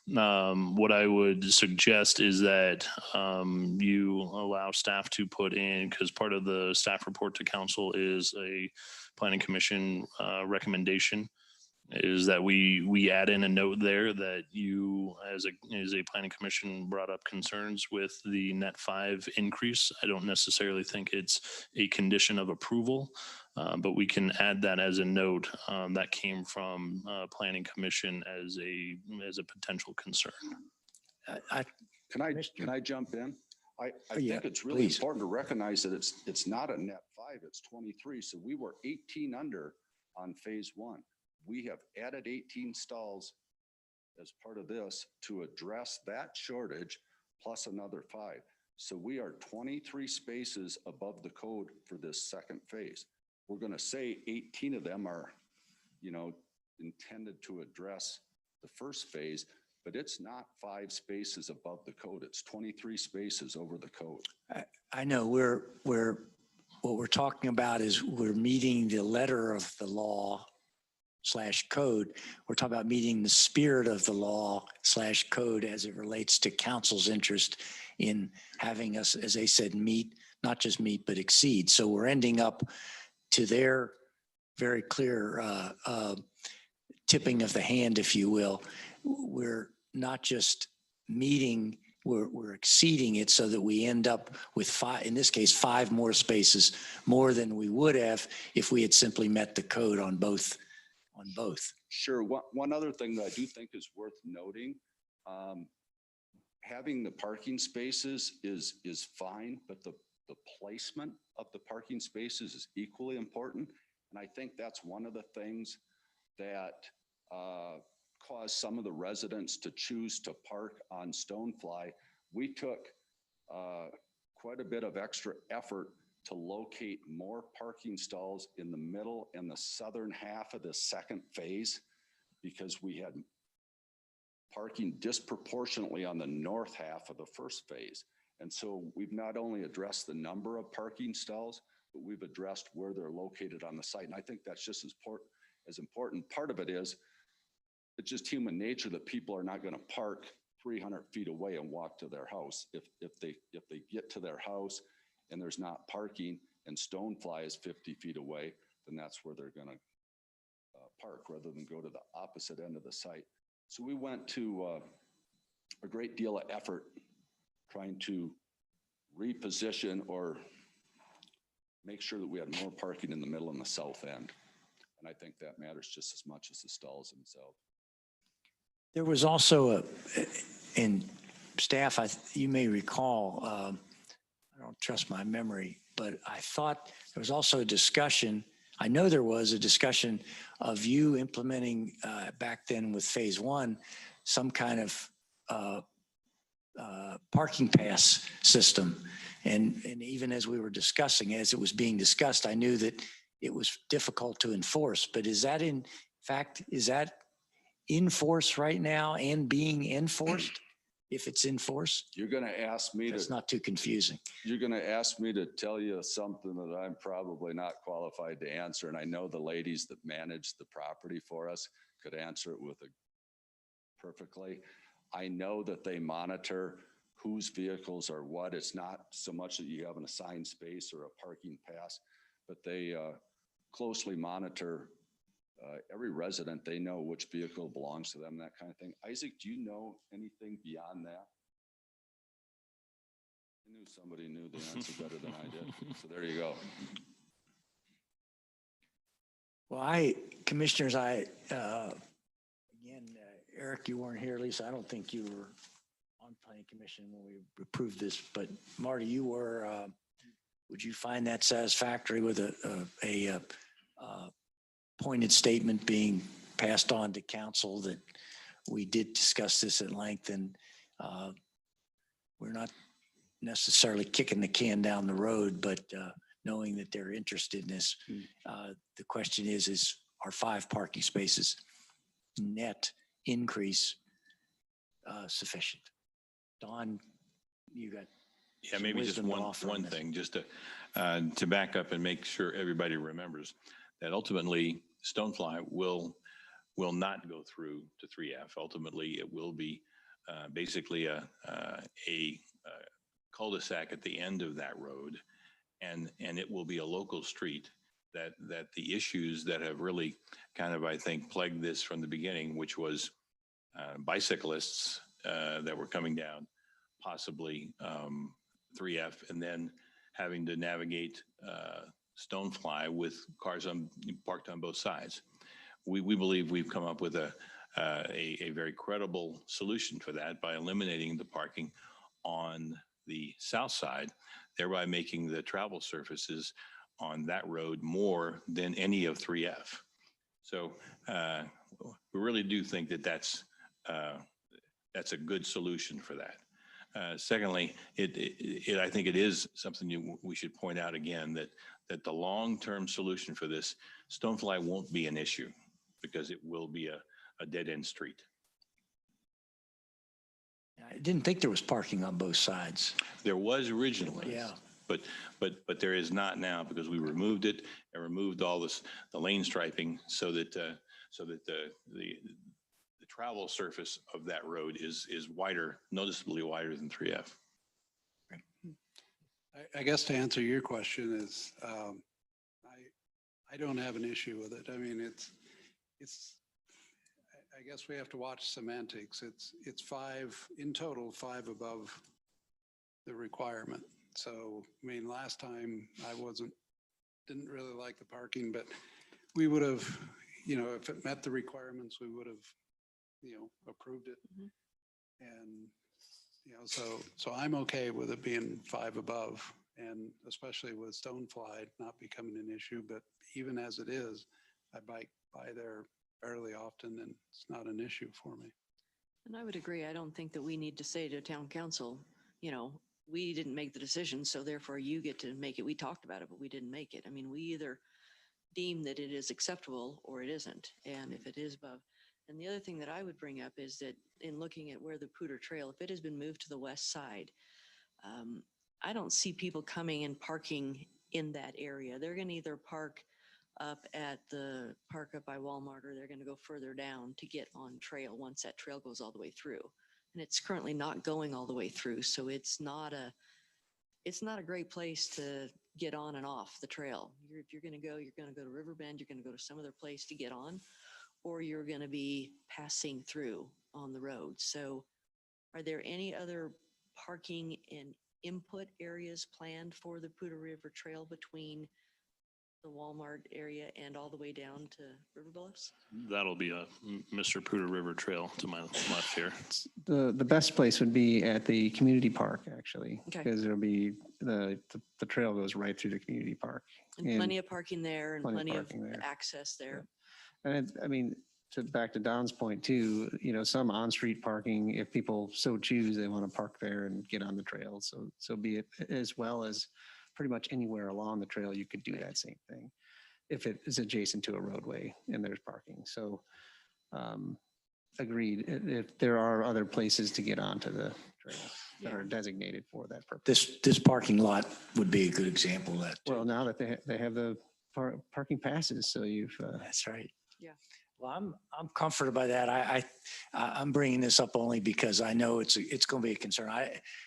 What I would suggest is that you allow staff to put in, because part of the staff report to council is a planning commission recommendation, is that we add in a note there that you, as a planning commission, brought up concerns with the net 5 increase. I don't necessarily think it's a condition of approval, but we can add that as a note that came from planning commission as a potential concern. Can I jump in? I Yeah, think it's really please. important to recognize that it's not a net 5, it's 23. So we were 18 under on phase 1. We have added 18 stalls as part of this to address that shortage plus another 5. So we are 23 spaces above the code for this second phase. We're going to say 18 of them are, intended to address the first phase, but it's not 5 spaces above the code. It's 23 spaces over the code. I know what we're talking about is we're meeting the letter of the law / code. We're talking about meeting the spirit of the law / code as it relates to council's interest in having us, as they said, meet, not just meet, but exceed. So we're ending up to their very clear tipping of the hand, if you will. We're not just meeting, we're exceeding it so that we end up with 5, in this case, 5 more spaces, more than we would have if we had simply met the code on both. Sure. One other thing that I do think is worth noting, having the parking spaces is fine, but the placement of the parking spaces is equally important. And I think that's one of the things that caused some of the residents to choose to park on Stonefly. We took quite a bit of extra effort to locate more parking stalls in the middle and the southern half of the second phase, because we had parking disproportionately on the north half of the first phase. And so we've not only addressed the number of parking stalls, but we've addressed where they're located on the site. And I think that's just as important. Part of it is it's just human nature that people are not going to park 300 feet away and walk to their house. If they get to their house and there's not parking and Stonefly is 50 feet away, then that's where they're going to park rather than go to the opposite end of the site. So we went to a great deal of effort trying to reposition or make sure that we had more parking in the middle and the south end. And I think that matters just as much as the stalls themselves. There was also in staff, you may recall, I don't trust my memory, but I thought there was also a discussion. I know there was a discussion of you implementing back then with phase 1, some kind of parking pass system. And even as we were discussing, as it was being discussed, I knew that it was difficult to enforce. But is that in force right now and being enforced? If it's enforced? You're going to ask me It's not too confusing. You're going to ask me to tell you something that I'm probably not qualified to answer. And I know the ladies that manage the property for us could answer it perfectly. I know that they monitor whose vehicles are what. It's not so much that you have an assigned space or a parking pass, but they closely monitor every resident. They know which vehicle belongs to them, that kind of thing. Isaac, do you know anything beyond that? I knew somebody knew the answer better than I did. So there you go. Well, Commissioners, again, Eric, you weren't here. Lisa, I don't think you were on Planning Commission when we approved this, but Marty, you were. Would you find that satisfactory with a pointed statement being passed on to council that we did discuss this at length, and we're not necessarily kicking the can down the road, but knowing that they're interested in this. The question is our 5 parking spaces net increase sufficient? Don, you got Yeah, maybe just wisdom to one, offer on one this. thing, just to back up and make sure everybody remembers that ultimately Stonefly will not go through to 3F. Ultimately, it will be basically a cul-de-sac at the end of that road. And it will be a local street that the issues that have really kind of, I think, plagued this from the beginning, which was bicyclists that were coming down, possibly 3F, and then having to navigate Stonefly with cars parked on both sides. We believe we've come up with a very credible solution for that by eliminating the parking on the south side, thereby making the travel surfaces on that road more than any of 3F. So we really do think that that's a good solution for that. Secondly, I think it is something we should point out again that the long-term solution for this, Stonefly won't be an issue because it will be a dead-end street. I didn't think there was parking on both sides. There was originally. Yeah. But there is not now because we removed it and removed all the lane striping so that the travel surface of that road is wider, noticeably wider than 3F. I guess to answer your question is, I don't have an issue with it. I mean, I guess we have to watch semantics. It's 5, in total, 5 above the requirement. So, I mean, last time I didn't really like the parking, but we would have, if it met the requirements, we would have, approved it. And, so I'm okay with it being 5 above, and especially with Stonefly not becoming an issue, but even as it is, I bike by there fairly often and it's not an issue for me. And I would agree. I don't think that we need to say to town council, we didn't make the decision, so therefore you get to make it. We talked about it, but we didn't make it. I mean, we either deem that it is acceptable or it isn't. And if it is above. And the other thing that I would bring up is that in looking at where the Poudre Trail, if it has been moved to the west side, I don't see people coming and parking in that area. They're going to either park up at the park up by Walmart, or they're going to go further down to get on trail once that trail goes all the way through. And it's currently not going all the way through. So it's not a great place to get on and off the trail. If you're going to go to Riverbend, you're going to go to some other place to get on, or you're going to be passing through on the road. So are there any other parking and input areas planned for the Poudre River Trail between the Walmart area and all the way down to River Bluffs? That'll be a Mr. Poudre River Trail to my left here. The best place would be at the community park, actually, Okay. because there'll be, the trail goes right through the community park. And plenty of parking there and plenty of plenty of parking there. access there. And I mean, back to Don's point too, some on-street parking, if people so choose, they want to park there and get on the trail. So be it, as well as pretty much anywhere along the trail, you could do that same thing if it is adjacent to a roadway and there's parking. So agreed, if there are other places to get onto the trail that are designated for that purpose. This parking lot would be a good example of that. too. Well, now that they have the parking passes, so you've. That's right. Yeah. Well, I'm comforted by that. I'm bringing this up only because I know it's going to be a concern.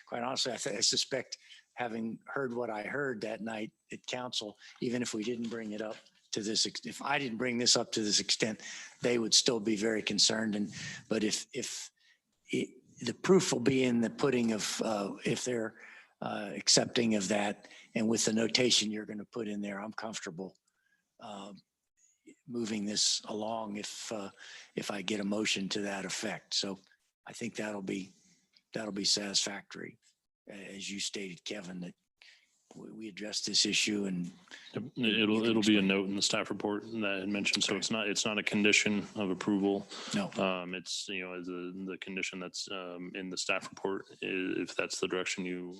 Quite honestly, I suspect, having heard what I heard that night at council, even if we didn't bring it up to this, if I didn't bring this up to this extent, they would still be very concerned. But if the proof will be in the pudding of if they're accepting of that, and with the notation you're going to put in there, I'm comfortable moving this along if I get a motion to that effect. So I think that'll be satisfactory, as you stated, Kevin, that we addressed this issue and It'll be a note in the staff report that I mentioned. So it's not a condition of approval. no. It's, as the condition that's in the staff report, if that's the direction you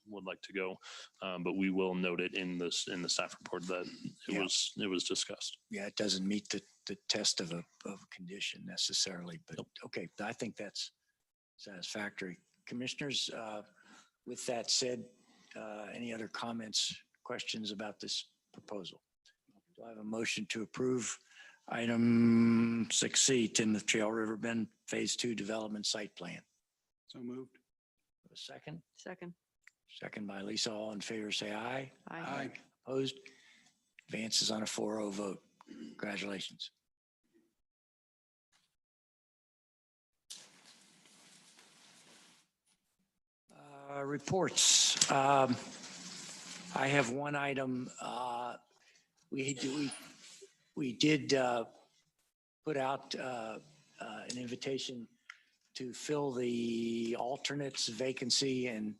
would like to go. But we will note it in the staff report that it was discussed. Yeah, it doesn't meet the test of a condition necessarily, but okay, I think that's satisfactory. Commissioners, With that said, any other comments, questions about this proposal? Do I have a motion to approve item 6C, Timoth Trail River Bend Phase 2 Development Site Plan? So moved. A second? Second. Second by Lisa. All in favor, say aye. Aye. Opposed? Advances on a 4-0 vote. Congratulations. Reports. I have one item. We did put out an invitation to fill the alternates vacancy and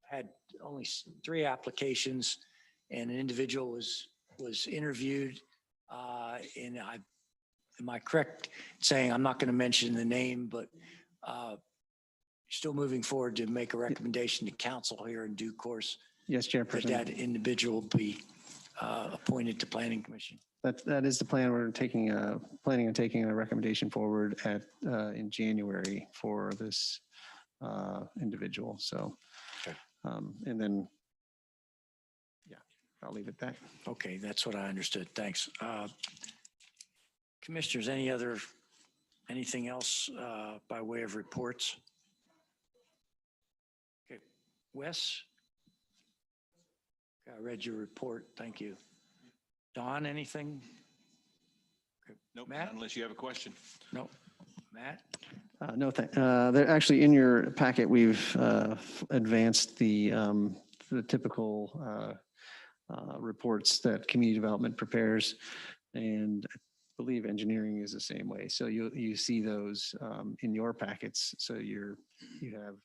had only 3 applications, and an individual was interviewed. And am I correct saying, I'm not going to mention the name, but still moving forward to make a recommendation to council here in due course Yes, that Chairperson. that individual be appointed to Planning Commission. That is the plan. We're planning on taking a recommendation forward in January for this individual. So, Okay. and then, yeah, I'll leave it at that. Okay, that's what I understood. Thanks. Commissioners, anything else by way of reports? Okay, Wes? I read your report. Thank you. Don, anything? Okay. Nope, Matt? not unless you have a question. No. Matt? No, they're actually in your packet. We've advanced the typical reports that community development prepares, and I believe engineering is the same way. So you see those in your packets. So you have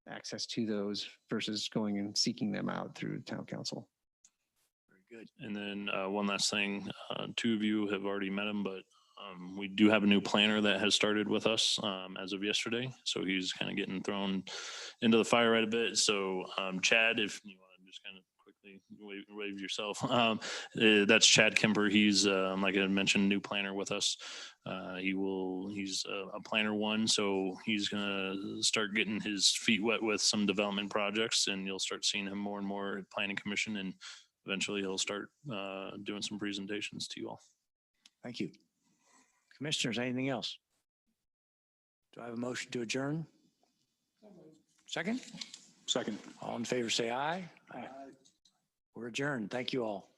access to those versus going and seeking them out through town council. Very good. And then one last thing, 2 of you have already met him, but we do have a new planner that has started with us as of yesterday. So he's kind of getting thrown into the fire right a bit. So Chad, if you want to just kind of quickly wave yourself, that's Chad Kemper. He's, like I mentioned, new planner with us. He's a planner 1, so he's going to start getting his feet wet with some development projects, and you'll start seeing him more and more at Planning Commission, and eventually he'll start doing some presentations to you all. Thank you. Commissioners, anything else? Do I have a motion to adjourn? Second? Second. All in favor, say aye. Aye. We're adjourned. Thank you all.